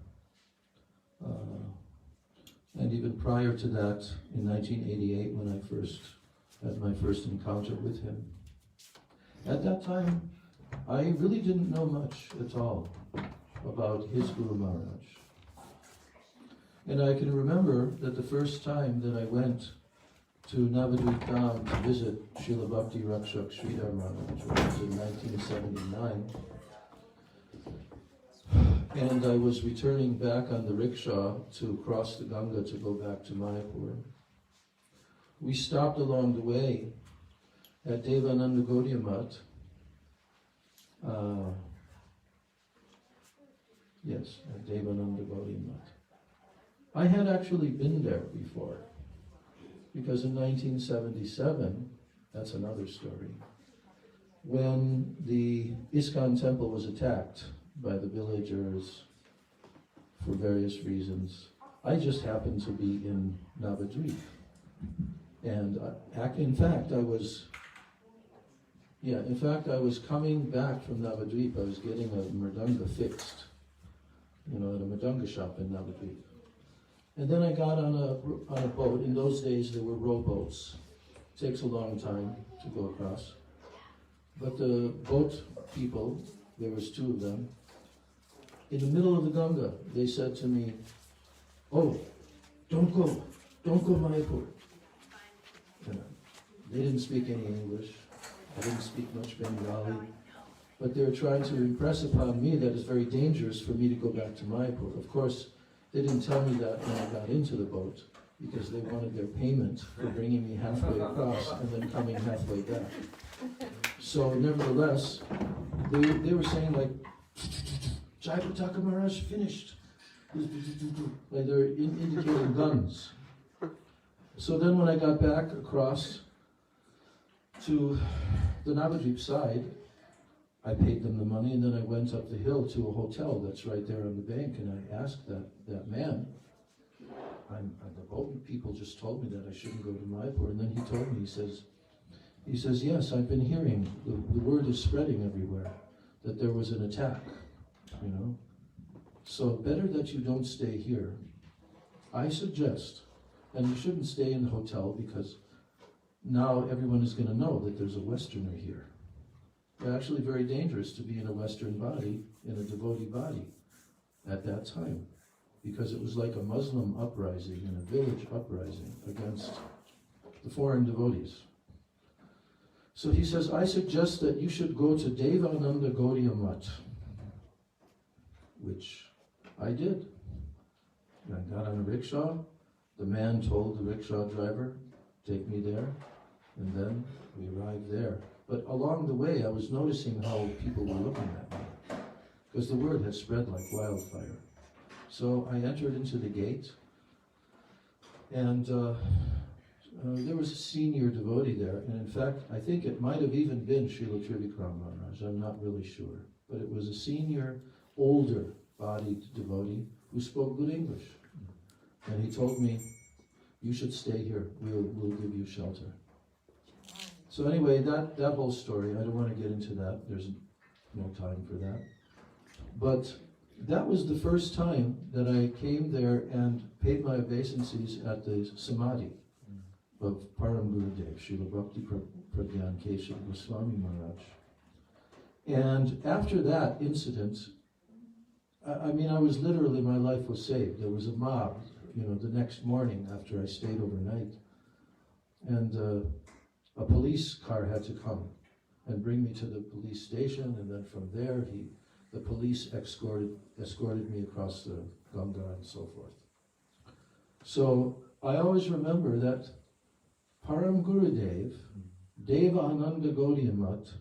and even prior to that, in 1988, when I first had my first encounter with him, at that time, I really didn't know much at all about his Guru Maharaj. And I can remember that the first time that I went to Navadvip Dham to visit Srila Bhakti Rakshak Sridhar Maharaj, which was in 1979, and I was returning back on the rickshaw to cross the Ganga to go back to Mayapur. We stopped along the way at Devananda Gaudiya Math. Yes, at Devananda Gaudiya Math. I had actually been there before, because in 1977, that's another story, when the ISKCON temple was attacked by the villagers for various reasons, I just happened to be in Navadvip. And in fact, I was Yeah, in fact, I was coming back from Navadvip. I was getting a mridanga fixed, at a mridanga shop in Navadvip. And then I got on a boat. In those days, there were rowboats. It takes a long time to go across. But the boat people, there was 2 of them, in the middle of the Ganga, they said to me, "Oh, don't go Mayapur." They didn't speak any English. I didn't speak much Bengali. But they were trying to impress upon me that it's very dangerous for me to go back to Mayapur. Of course, they didn't tell me that when I got into the boat, because they wanted their payment for bringing me halfway across and then coming halfway back. So nevertheless, they were saying like, "Jai Pataka Maharaj finished." Like they're indicating guns. So then when I got back across to the Navadvip side, I paid them the money, and then I went up the hill to a hotel that's right there on the bank, and I asked that man, the boat people just told me that I shouldn't go to Mayapur, and then he told me, he says, "Yes, I've been hearing, the word is spreading everywhere, that there was an attack, So better that you don't stay here. I suggest, and you shouldn't stay in the hotel because now everyone is going to know that there's a Westerner here. It's actually very dangerous to be in a Western body, in a devotee body, at that time, because it was like a Muslim uprising and a village uprising against the foreign devotees. So he says, I suggest that you should go to Devananda Gaudiya Mutt, which I did. I got on a rickshaw. The man told the rickshaw driver, take me there, and then we arrived there. But along the way, I was noticing how people were looking at me, because the word had spread like wildfire. So I entered into the gate, and there was a senior devotee there, and in fact, I think it might have even been Srila Trivikram Maharaj, I'm not really sure. But it was a senior, older-bodied devotee who spoke good English. And he told me, you should stay here, we'll give you shelter. So anyway, that whole story, I don't want to get into that, there's no time for that. But that was the first time that I came there and paid my obeisances at the Samadhi of Param Gurudev, Srila Bhakti Prajñāna Keśava Gosvāmī Mahārāja. And after that incident, I was literally, my life was saved. There was a mob, the next morning after I stayed overnight. And a police car had to come and bring me to the police station, and then from there, the police escorted me across the Ganga and so forth. So I always remember that Param Gurudev, Deva Ananda Gaudiya Mutt,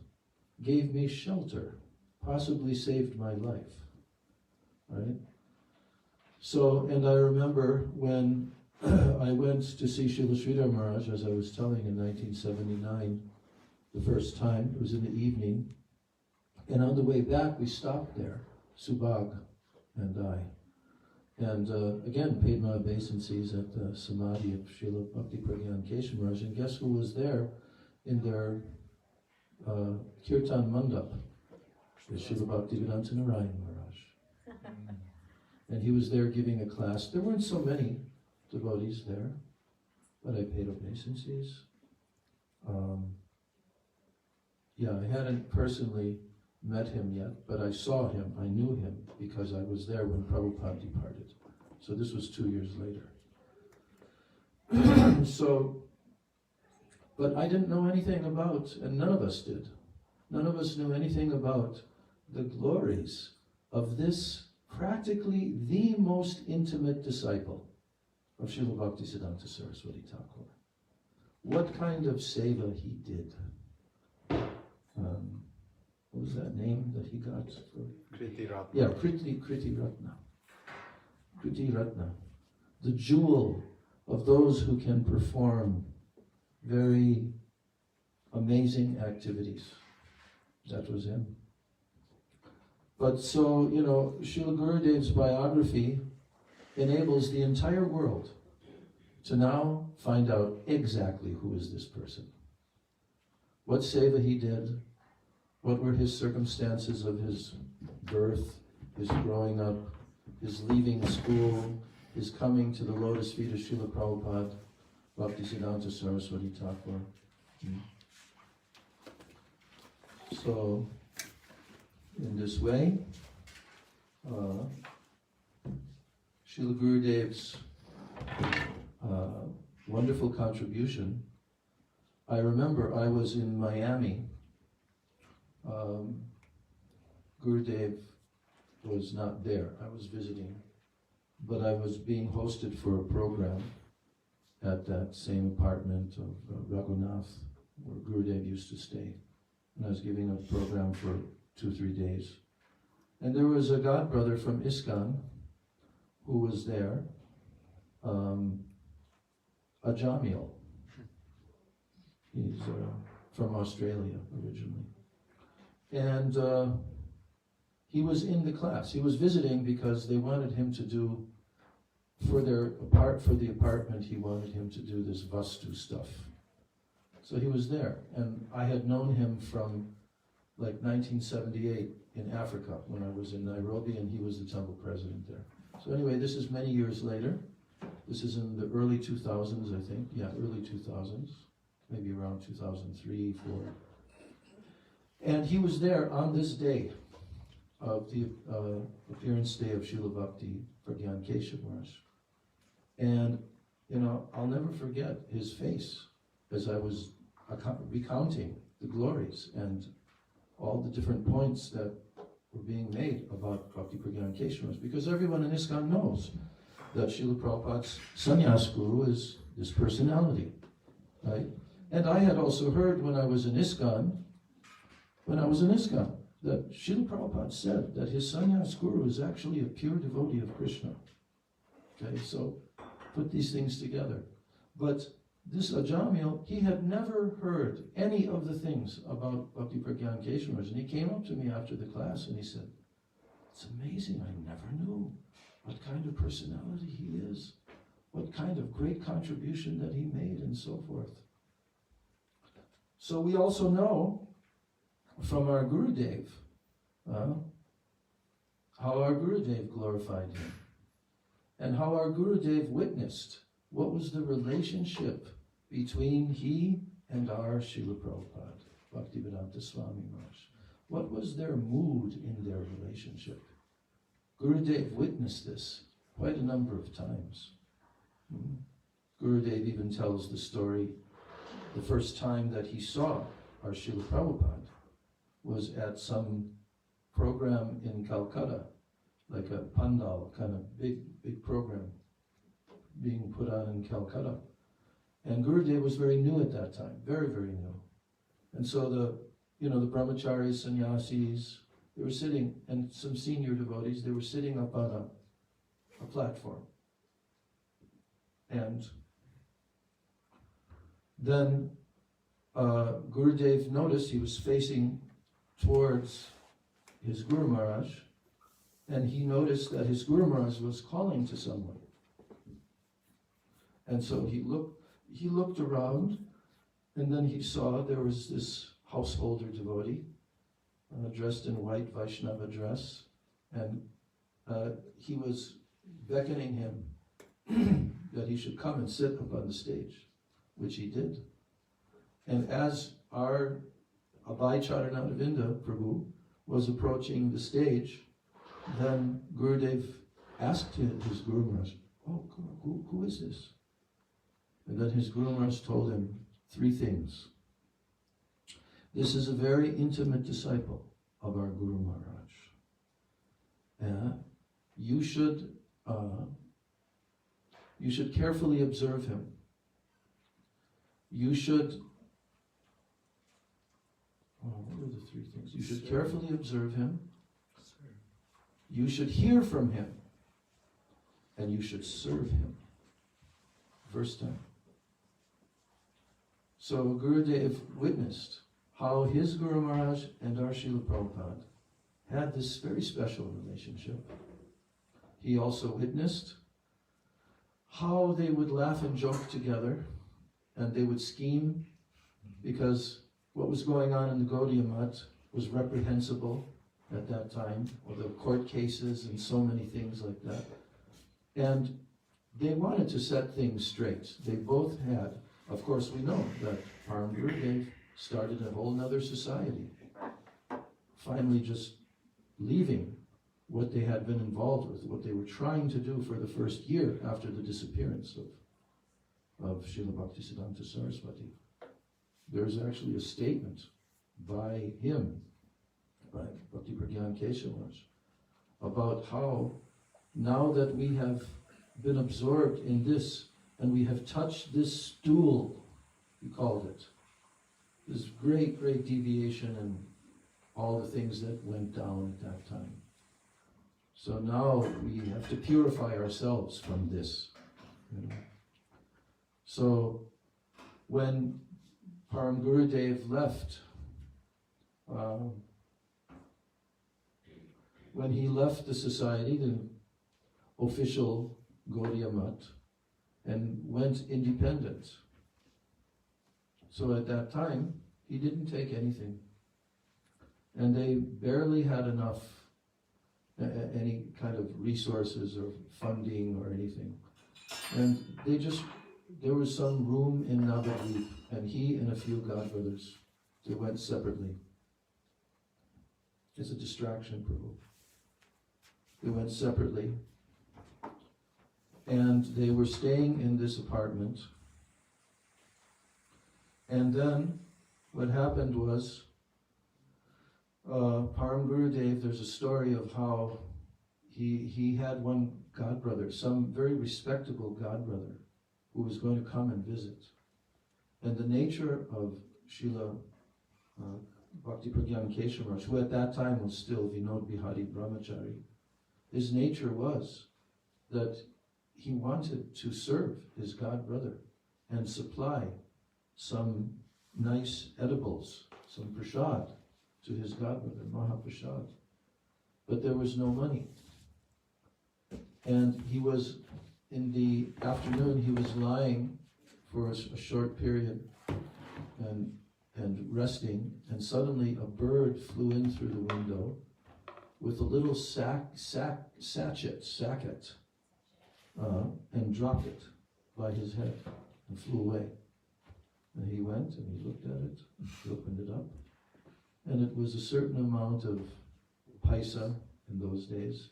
gave me shelter, possibly saved my life, right? So, and I remember when I went to see Srila Śrīla Maharaj, as I was telling, in 1979, the first time, it was in the evening, and on the way back we stopped there, Subhag and I, and again paid my obeisances at the Samadhi of Srila Bhakti Prajñāna Keśava Maharaj, and guess who was there in their Kirtan Mandap? Srila Bhaktivedanta Narayan Maharaj. And he was there giving a class. There weren't so many devotees there, but I paid obeisances. I hadn't personally met him yet, but I saw him, I knew him, because I was there when Prabhupada departed. So this was 2 years later. But I didn't know anything about, and none of us did, none of us knew anything about the glories of this practically the most intimate disciple of Srila Bhaktisiddhanta Saraswati Thakur. What kind of seva he did. What was that name that he got? Kriti Ratna. Yeah, Kriti Ratna. Kriti Ratna. The jewel of those who can perform very amazing activities. That was him. But so, Srila Gurudev's biography enables the entire world to now find out exactly who is this person. What seva he did, What were his circumstances of his birth, his growing up, his leaving school, his coming to the lotus feet of Srila Prabhupada, Bhaktisiddhanta Saraswati Thakur. So, in this way, Srila Gurudev's wonderful contribution. I remember I was in Miami. Gurudev was not there. I was visiting, but I was being hosted for a program at that same apartment of Raghunath, where Gurudev used to stay. And I was giving a program for 2-3 days. And there was a godbrother from ISKCON who was there, a Jamil. He's from Australia originally. And he was in the class. He was visiting because they wanted him to do, for the apartment, he wanted him to do this Vastu stuff. So he was there. And I had known him from like 1978 in Africa when I was in Nairobi, and he was the temple president there. So anyway, this is many years later. This is in the early 2000s, I think. Yeah, early 2000s. Maybe around 2003, 4. And he was there on this day of the appearance day of Srila Bhakti Prajñāna Keśava. And, you know, I'll never forget his face as I was recounting the glories and all the different points that were being made about Bhakti Prajñāna Keśava, because everyone in ISKCON knows that Srila Prabhupada's sannyas guru is this personality, right? And I had also heard when I was in ISKCON, that Srila Prabhupada said that his sannyas guru is actually a pure devotee of Krishna. Okay, so put these things together. But this Ajamil, he had never heard any of the things about Bhakti Prajñāna Keśava, and he came up to me after the class and he said, "It's amazing, I never knew what kind of personality he is, what kind of great contribution that he made, and so forth." So we also know from our Gurudev how our Gurudev glorified him, and how our Gurudev witnessed what was the relationship between he and our Srila Prabhupada, Bhaktivedanta Swami Maharaj. What was their mood in their relationship? Gurudev witnessed this quite a number of times. Gurudev even tells the story, the first time that he saw our Srila Prabhupada was at some program in Calcutta, like a pandal, kind of big program being put on in Calcutta. And Gurudev was very new at that time, very, very new. And so the brahmacharis, sannyasis, they were sitting, and some senior devotees, they were sitting up on a platform. And then Gurudev noticed he was facing towards his Guru Maharaj, and he noticed that his Guru Maharaj was calling to someone. And so he looked around, and then he saw there was this householder devotee dressed in white Vaishnava dress, and he was beckoning him that he should come and sit up on the stage, which he did. And as our Abhay Charanadavinda Prabhu was approaching the stage, then Gurudev asked his Guru Maharaj, "Oh, who is this?" And then his Guru Maharaj told him 3 things. This is a very intimate disciple of our Guru Maharaj. You should carefully observe him. You should, what are the 3 things? You should carefully observe him. You should hear from him. And you should serve him. First time. So Gurudev witnessed how his Guru Maharaj and our Srila Prabhupada had this very special relationship. He also witnessed how they would laugh and joke together, and they would scheme, because what was going on in the Gaudiya Math was reprehensible at that time, or the court cases and so many things like that. And they wanted to set things straight. They both had, of course we know that Param Gurudev started a whole nother society, finally just leaving what they had been involved with, what they were trying to do for the first year after the disappearance of Srila Bhaktisiddhanta Saraswati. There's actually a statement by him, by Bhakti Prajñāna Keśava, about how now that we have been absorbed in this and we have touched this stool, he called it, this great, great deviation and all the things that went down at that time. So now we have to purify ourselves from this. You know? So when Param Gurudev left, when he left the society, the official Gaudiya Mat, and went independent. So at that time, he didn't take anything. And they barely had enough, any kind of resources or funding or anything. And there was some room in Navadvip, and he and a few godbrothers, they went separately. It's a distraction, Prabhu. They went separately, and they were staying in this apartment. And then what happened was, Param Gurudev, there's a story of how he had one godbrother, some very respectable godbrother, who was going to come and visit. And the nature of Srila Bhakti Prajñāna Keśava, who at that time was still Vinod Bihari Brahmachari, his nature was that he wanted to serve his godbrother and supply some nice edibles, some prasad to his godbrother, Mahaprasad. But there was no money. And he was, in the afternoon, he was lying for a short period and resting, and suddenly a bird flew in through the window with a little sacket, and dropped it by his head and flew away. And he went and he looked at it, and he opened it up, and it was a certain amount of paisa in those days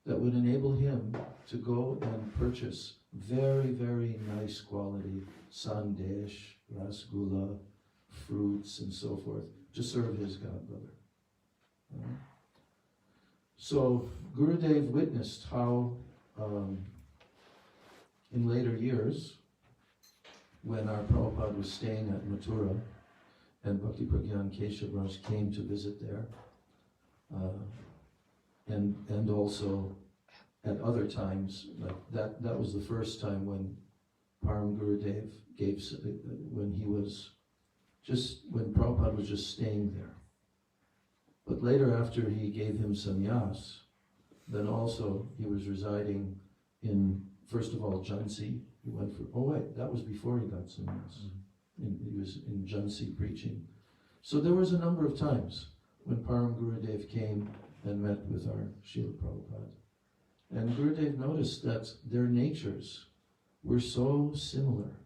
that would enable him to go and purchase very, very nice quality sandesh, rasgulla, fruits, and so forth to serve his godbrother. So Gurudev witnessed how in later years, when our Prabhupada was staying at Mathura and Bhakti Prajñāna Keśava came to visit there, and also at other times, like that was the first time when Param Gurudev gave, when Prabhupada was just staying there. But later, after he gave him sannyas, then also he was residing in, first of all, Jhansi. He went for, that was before he got sannyas. He was in Jhansi preaching. So there was a number of times when Param Gurudev came and met with our Srila Prabhupada. And Gurudev noticed that their natures were so similar.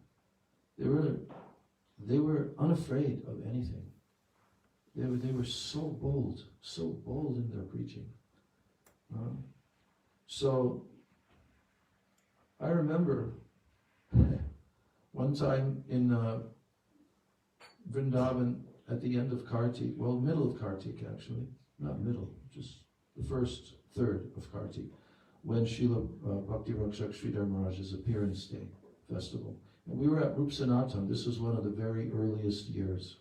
They were unafraid of anything. They were so bold in their preaching. So I remember one time in Vrindavan at the end of Kartik, well, middle of Kartik actually, not middle, just the first third of Kartik, when Srila Bhakti Rakshak Sridhar Maharaj's appearance day festival. And we were at Rup Sanatan. This was one of the very earliest years.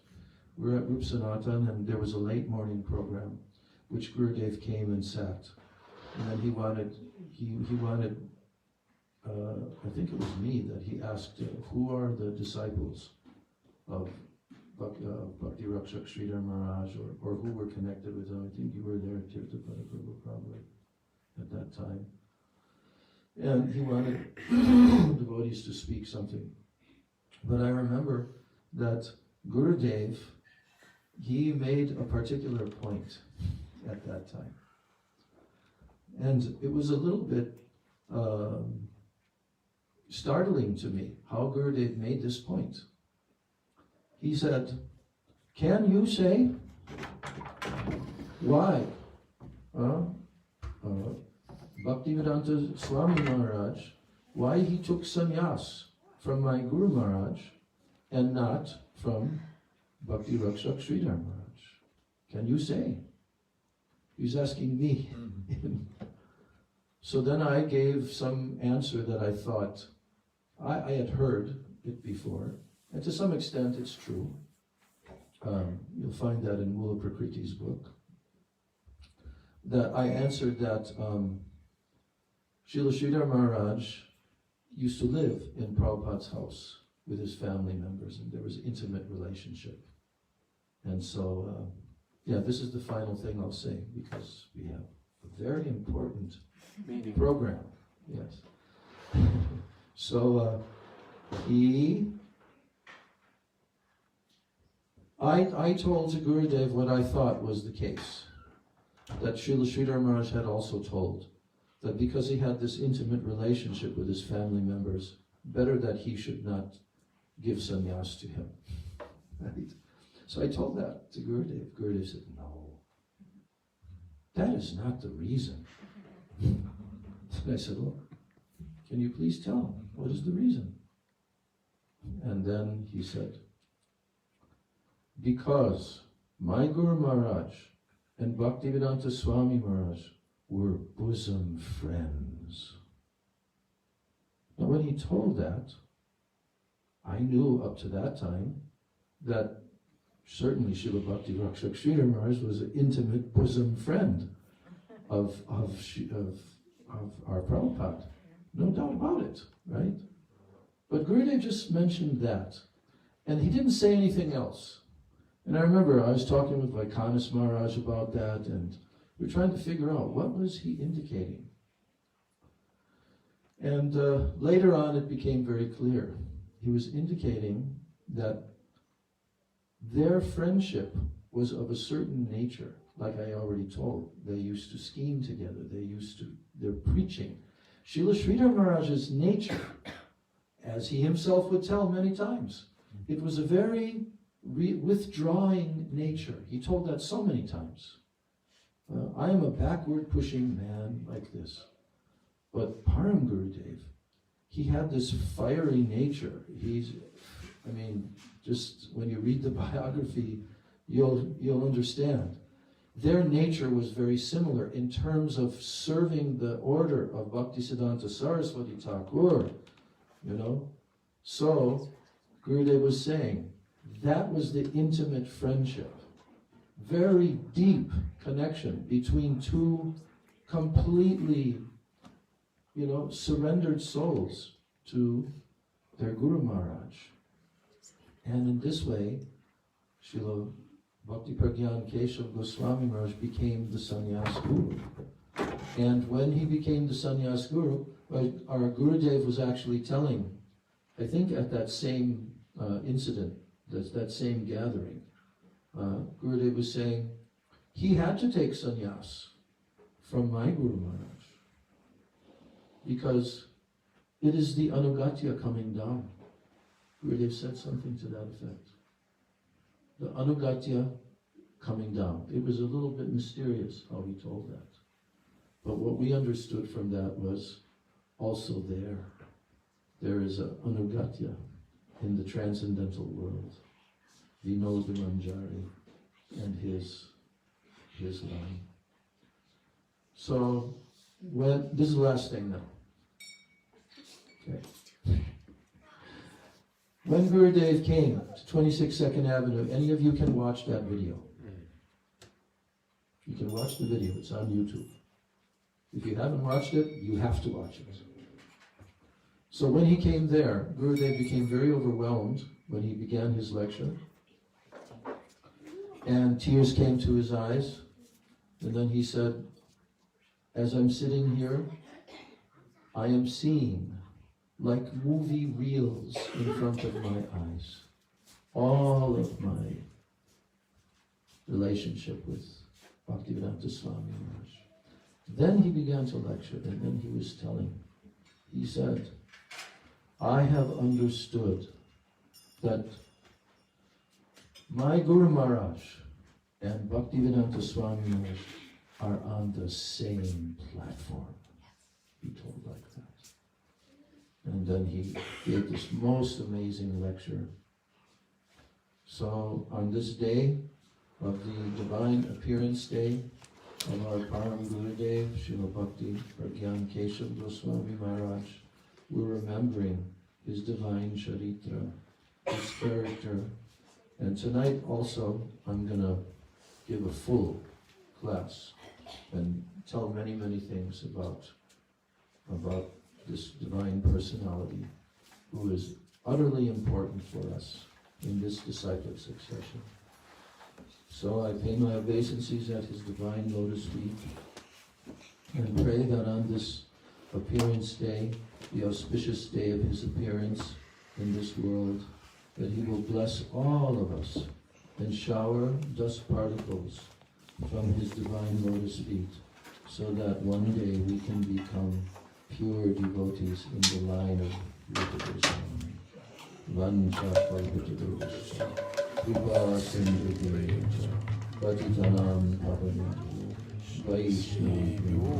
We were at Rup Sanatan, and there was a late morning program, which Gurudev came and sat. And then he wanted, I think it was me, that he asked, who are the disciples of Bhakti Rakshak Sridhar Maharaj, or who were connected with him? I think you were there, Tirthapada Prabhu, probably, at that time. And he wanted devotees to speak something. But I remember that Gurudev he made a particular point at that time. And it was a little bit startling to me how Gurudev made this point. He said, can you say why Bhaktivedanta Swami Maharaj, why he took sannyas from my Guru Maharaj and not from Bhakti Rakshak Sridhar Maharaj? Can you say? He's asking me. So then I gave some answer that I thought, I had heard it before, and to some extent it's true. You'll find that in Mula Prakriti's book. That I answered that Srila Sridhar Maharaj used to live in Prabhupada's house with his family members, and there was an intimate relationship. And so, yeah, this is the final thing I'll say, because we have a very important program. Yes. So, I told to Gurudev what I thought was the case, that Srila Sridhar Maharaj had also told, that because he had this intimate relationship with his family members, better that he should not give sannyas to him. Right? So I told that to Gurudev. Gurudev said, no, that is not the reason. And I said, look, can you please tell him, what is the reason? And then he said, because my Guru Maharaj and Bhaktivedanta Swami Maharaj were bosom friends. Now when he told that, I knew up to that time that certainly Srila Bhakti Rakshak Sridhar Maharaj was an intimate bosom friend of our Prabhupada. No doubt about it, right? But Gurudev just mentioned that, and he didn't say anything else. And I remember I was talking with Vaikanas Maharaj about that, and we were trying to figure out what was he indicating. And later on it became very clear. He was indicating that their friendship was of a certain nature, like I already told. They used to scheme together, their preaching. Srila Sridhar Maharaj's nature, as he himself would tell many times, it was a very withdrawing nature. He told that so many times. I am a backward pushing man like this. But Param Gurudev, he had this fiery nature. Just when you read the biography, you'll understand. Their nature was very similar in terms of serving the order of Bhaktisiddhanta Saraswati Thakur, So, Gurudev was saying, that was the intimate friendship. Very deep connection between two completely, surrendered souls to their Guru Maharaj. And in this way, Srila Bhakti Prajñāna Keśava Gosvāmī Mahārāja became the sannyas guru. And when he became the sannyas guru, our Gurudev was actually telling, I think at that same incident, that same gathering, Gurudev was saying, he had to take sannyas from my Guru Maharaj because it is the anugatya coming down. Gurudev said something to that effect. The anugatya coming down. It was a little bit mysterious how he told that. But what we understood from that was also there is an anugatya in the transcendental world. Vinod Manjari and his line. So, this is the last thing now. Okay. When Gurudev came to 26 2nd Avenue, any of you can watch that video. You can watch the video, it's on YouTube. If you haven't watched it, you have to watch it. So when he came there, Gurudev became very overwhelmed when he began his lecture. And tears came to his eyes. And then he said, as I'm sitting here, I am seeing, like movie reels in front of my eyes, all of my relationship with Bhaktivedanta Swami Maharaj. Then he began to lecture, and then he was telling, he said, I have understood that my Guru Maharaj and Bhaktivedanta Swami Maharaj are on the same platform. He told like that. And then he gave this most amazing lecture. So on this day of the Divine Appearance Day of our Param Gurudev, Srila Bhakti Prajñāna Keśava Gosvāmī Mahārāja, we're remembering his divine charitra, his character. And tonight also I'm going to give a full class and tell many, many things about this divine personality who is utterly important for us in this disciplic succession. So I pay my obeisances at his divine lotus feet and pray that on this appearance day, the auspicious day of his appearance in this world, that he will bless all of us and shower dust particles from his divine lotus feet, so that one day we can become pure devotees in the line of Gurudev. Vancha Kalpatarushya Kripa Sindhudevacha Patitanam Pavanam Vaishnava.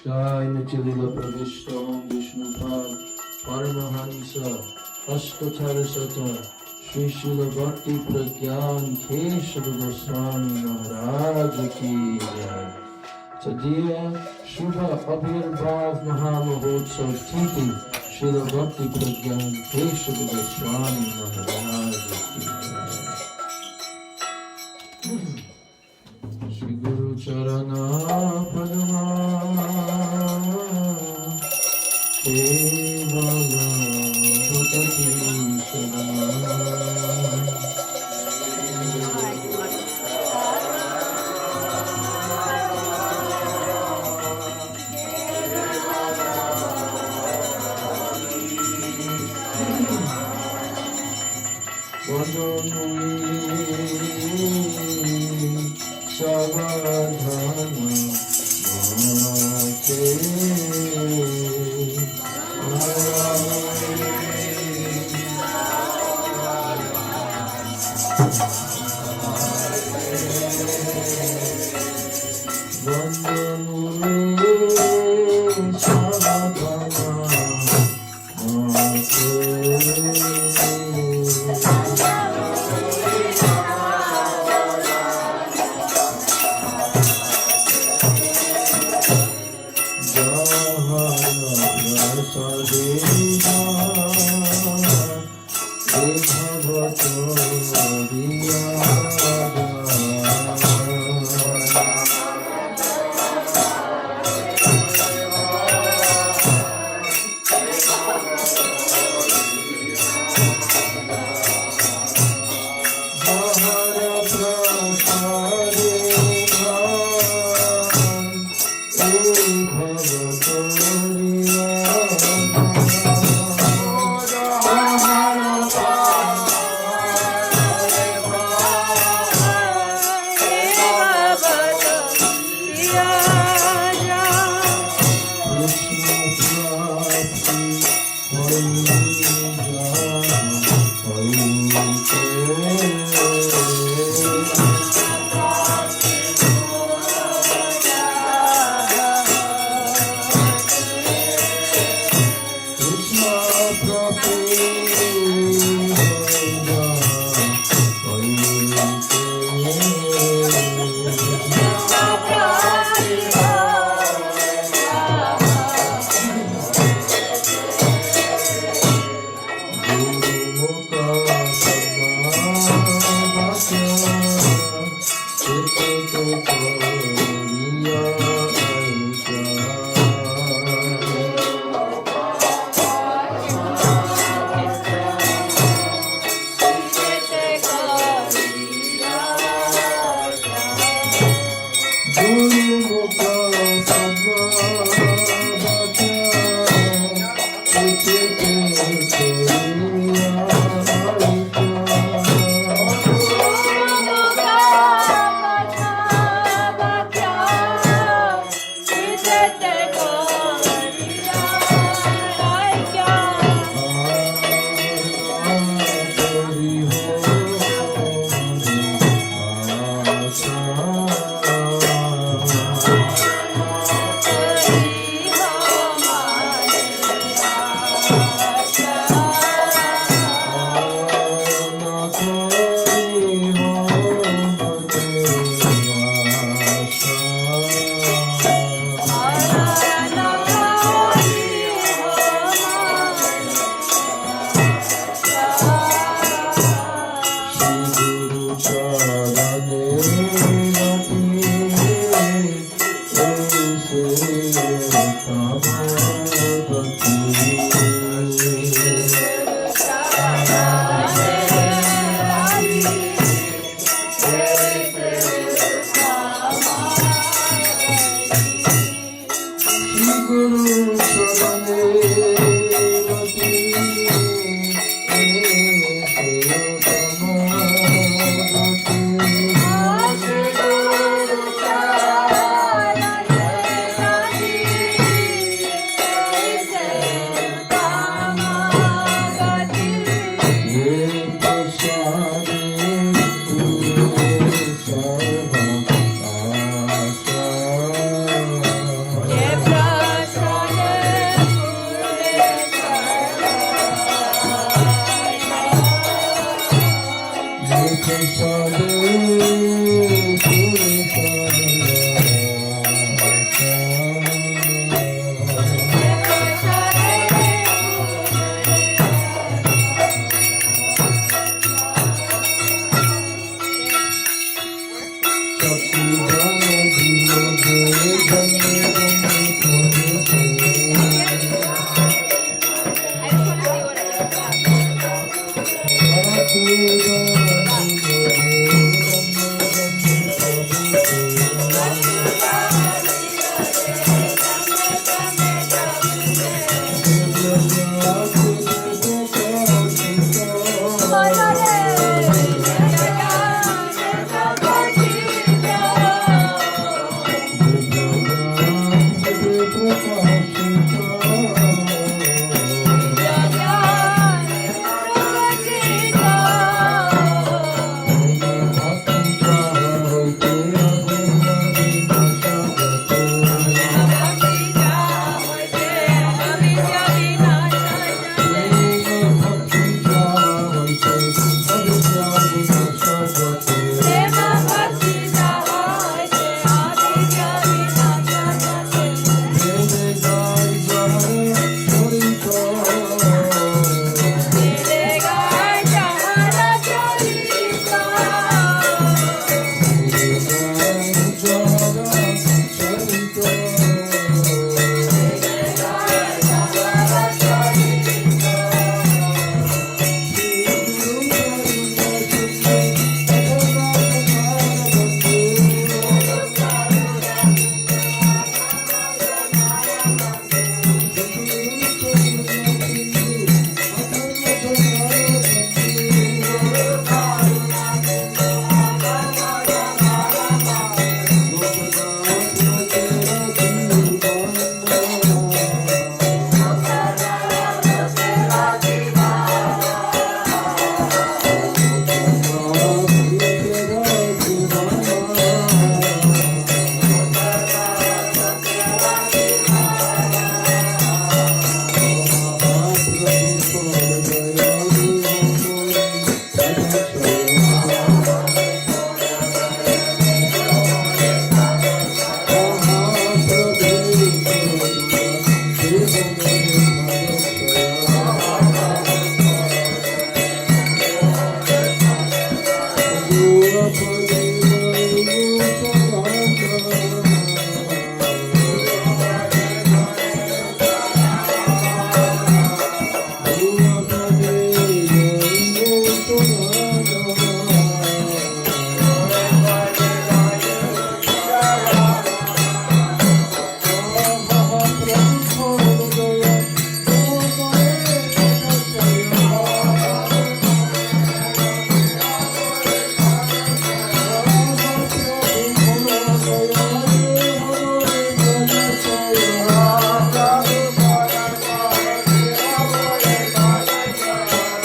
Jai Nichilila Pravishtam Vishnupad Paramahansa Ashtatarasata Srila Bhakti Prajñāna Keśava Gosvāmī Mahārāja ki Jai. Tadiya Shubha Abhirbhav Mahamahotsav Titi Srila Bhakti Prajñāna Keśava Gosvāmī Mahārāja ki Jai. Shri Guru Charana Padmanabha Kevala Bhakti Sadana. Bhagavato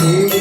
Thank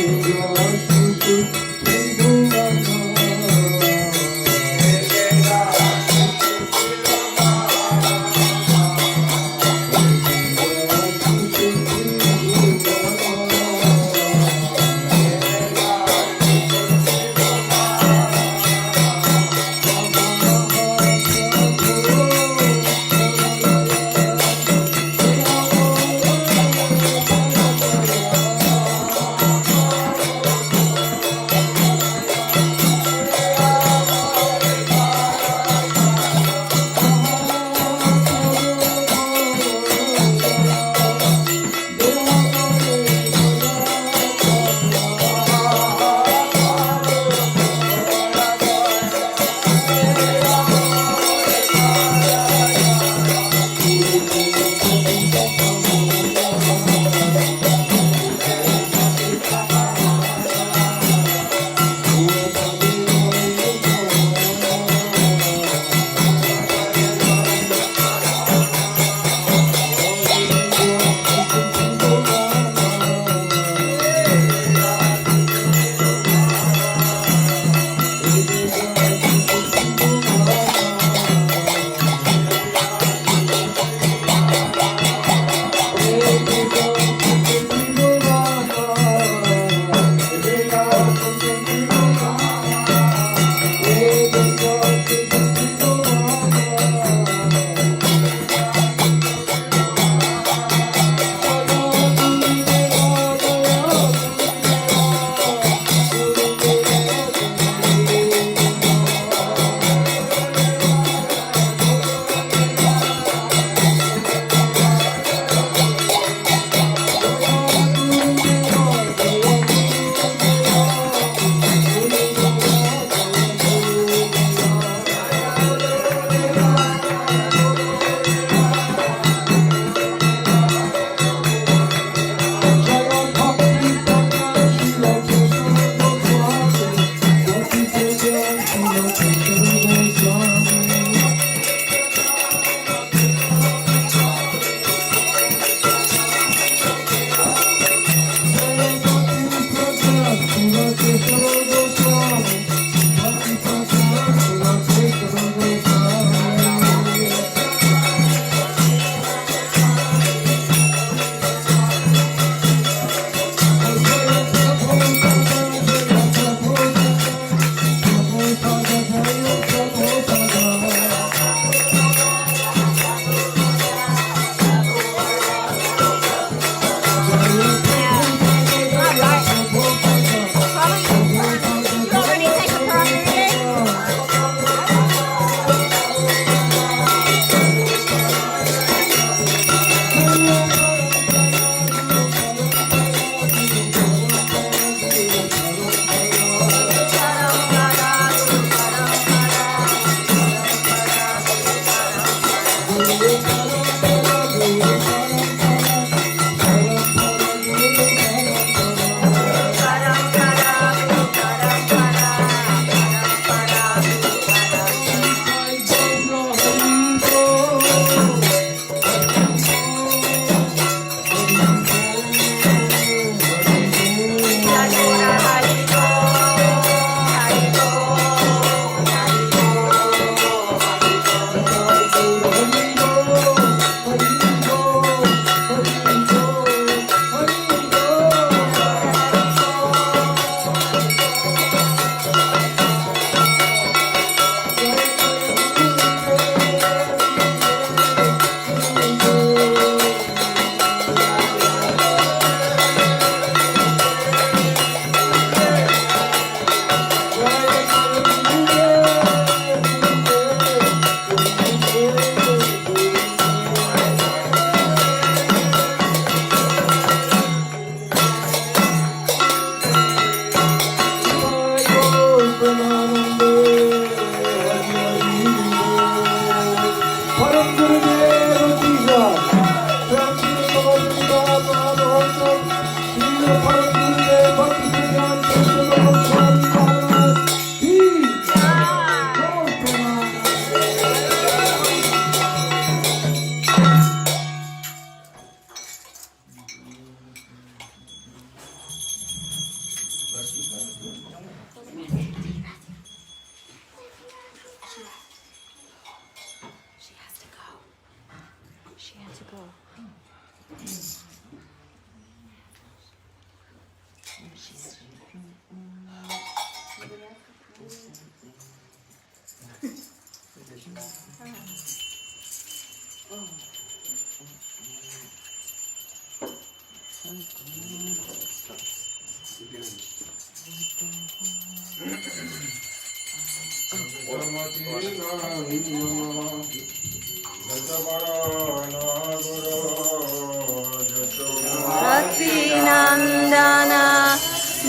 Bhakti Nandana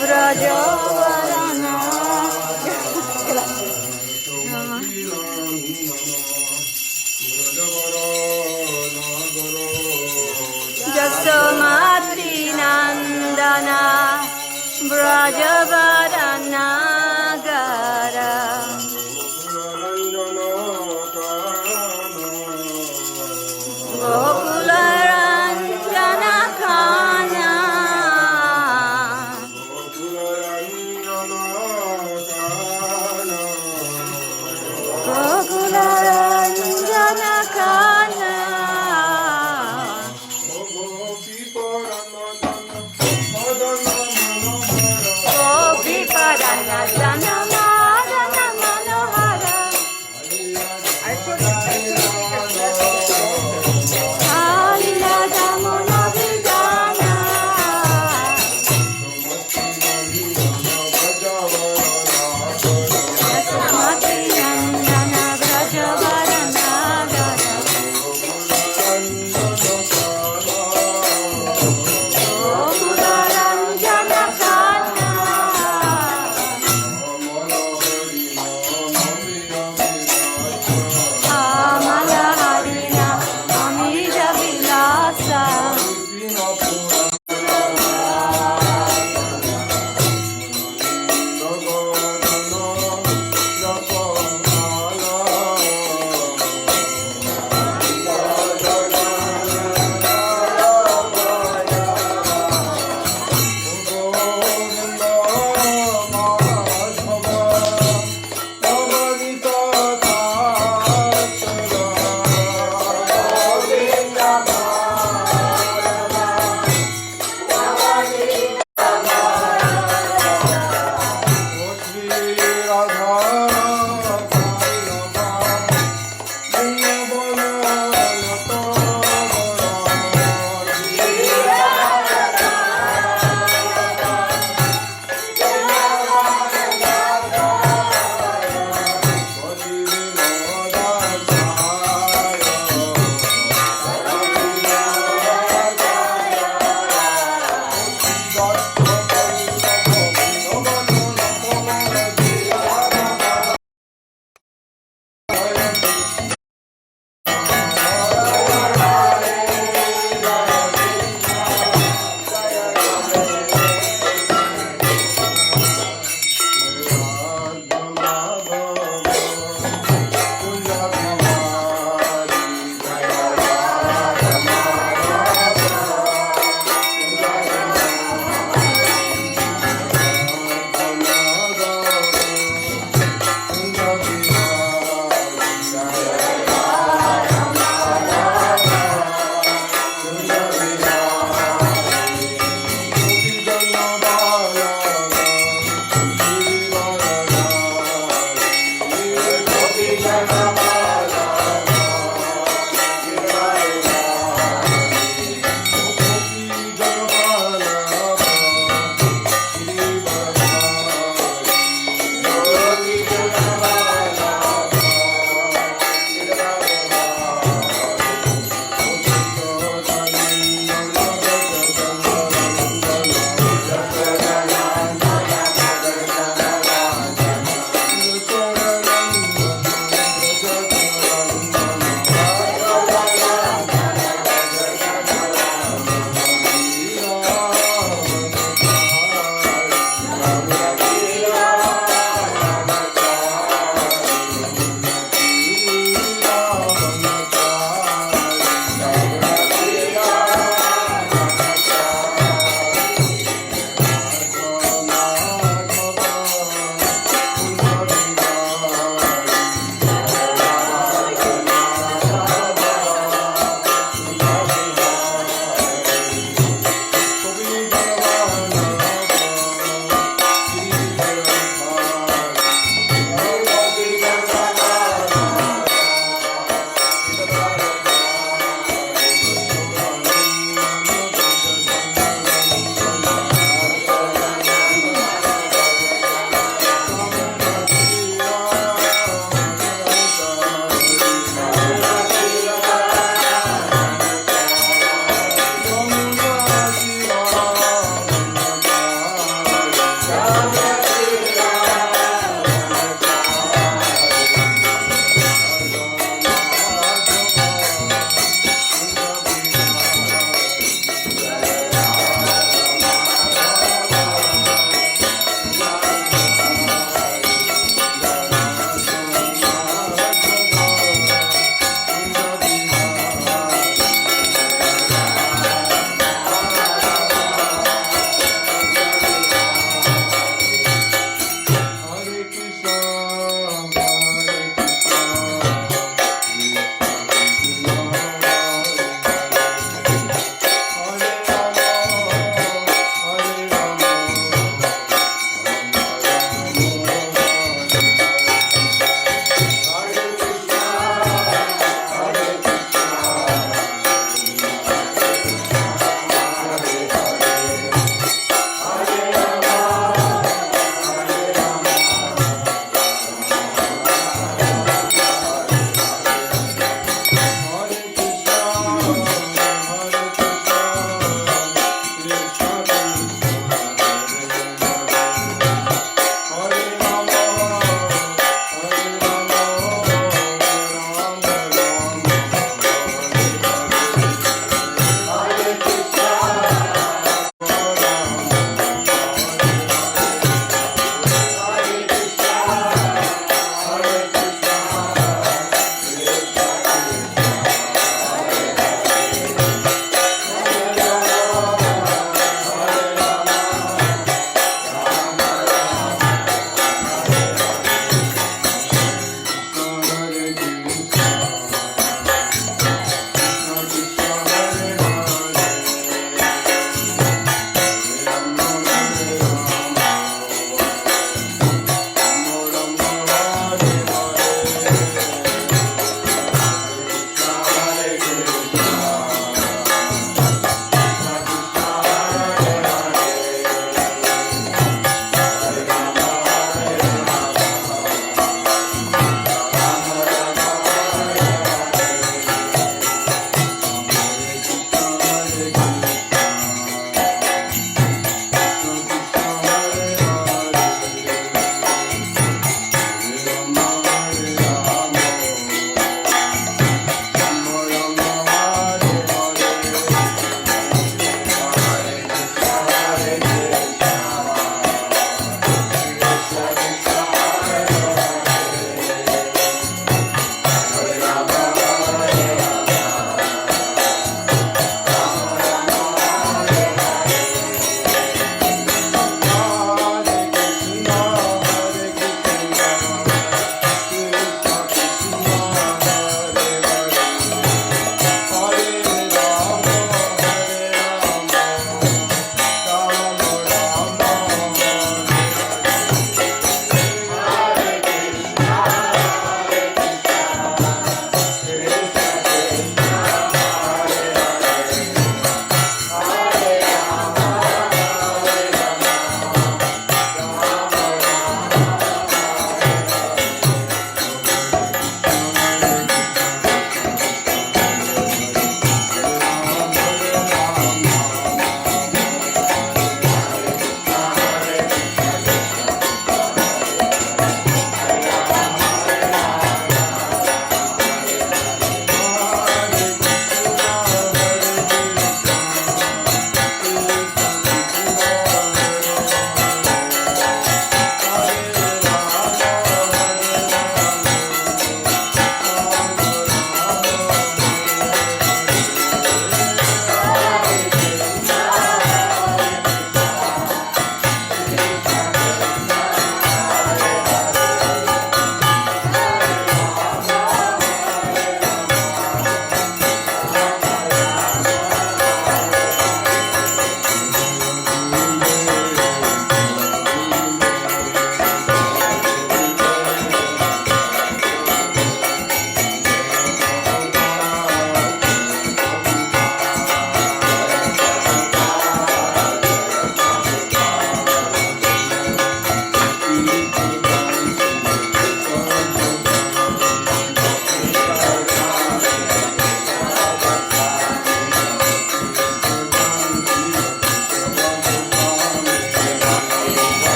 Brajavarana Jasomati Nandana Brajavarana Gara Gokularanjana Kana Gokularanjana Kana Gopi Paranadana Madana Manohara Aliladamona Vidana Yasamati Nandana Brajavarana Gara Gokularanjana Kana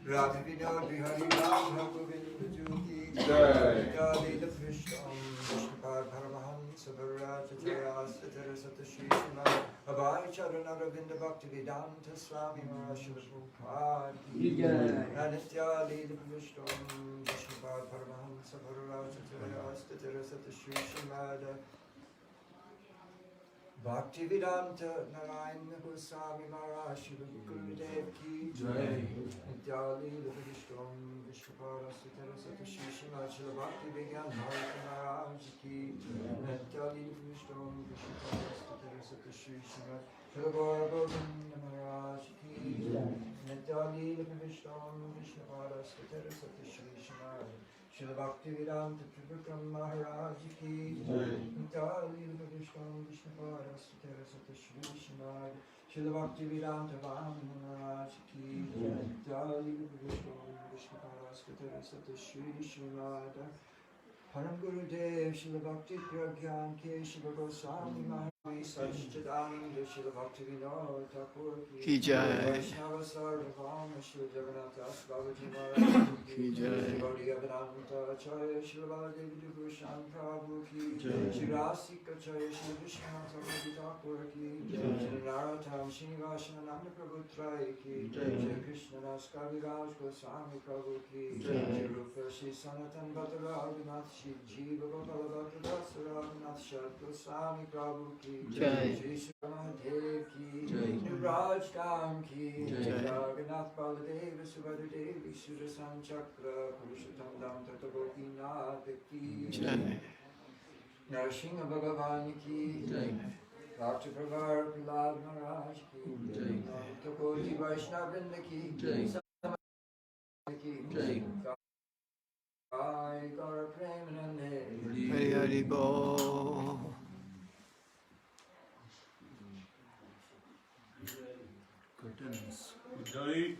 Radha Vinod Bihari Radha Govinda Juti Jai Lila Krishna Vishnupad Paramahansa Bharata Jayasa Terasata Shri Srimad Abhay Charana Ravinda Bhakti Vedanta Swami Mahārāja Anitya Lila Krishna Vishnupad Paramahansa Bharata Jayasa Terasata Shri Srimad Bhakti Vedanta Narayana Gosvāmī Mahārāja Gurudev Ki Jai Nityali Vishtam Vishwapada Sutara Satashi Śrīmad Śrila Bhakti Prajñāna Maharaj Ki Nityali Vishtam Vishwapada Sutara Satashi Śrīmad Śrila Govinda Maharaj Ki Nityali Vishtam Vishwapada Sutara Satashi Śrīmad Śrila Bhakti Vedanta Maharaj Ki Nityali Vishtam Vishwapada Sutara Satashi Śrīmad Śrila Bhakti Vedanta Maharaj Ki Nityali Vishtam Vishwapada Sutara Satashi Śrīmad Param Gurudev Śrila Bhakti Prajñāna Keśava Gosvāmī Mahārāja Sajjananda Śrila Bhakti Vinod Ki Jai Vaishnava Sarvabhauma Śrila Jagannath Bhagavati Mahārāja Ki Jai Gauri Avananta Acharya Śrila Baladevi Bhushan Prabhu Ki Jai Shri Rasika Acharya Śrila Vishwanath Bhagavati Thakur Ki Jai Shri Narottam Srinivasana Nanda Prabhu Trai Ki Jai Shri Krishna Das Kaviraj Goswami Prabhu Ki Jai Shri Rupa Shri Sanatan Bhatta Raghunath Shri Jiva Gopala Bhatta Dasa Raghunath Shad Goswami Prabhu Ki Jai Shri Mahadev Ki Jai Raj Dham Ki Jai Raghunath Baladeva Subhadra Devi Sudasan Chakra Purushottam Dham Tata Gopinath Ki Jai Narasingha Bhagavan Ki Jai Bhakti Pravar Prahlad Maharaj Ki Jai Takoti Vaishnava Vrinda Ki Jai Ki Jai Jai Gaura Premanande Hari Hari Bol Curtains. Jai.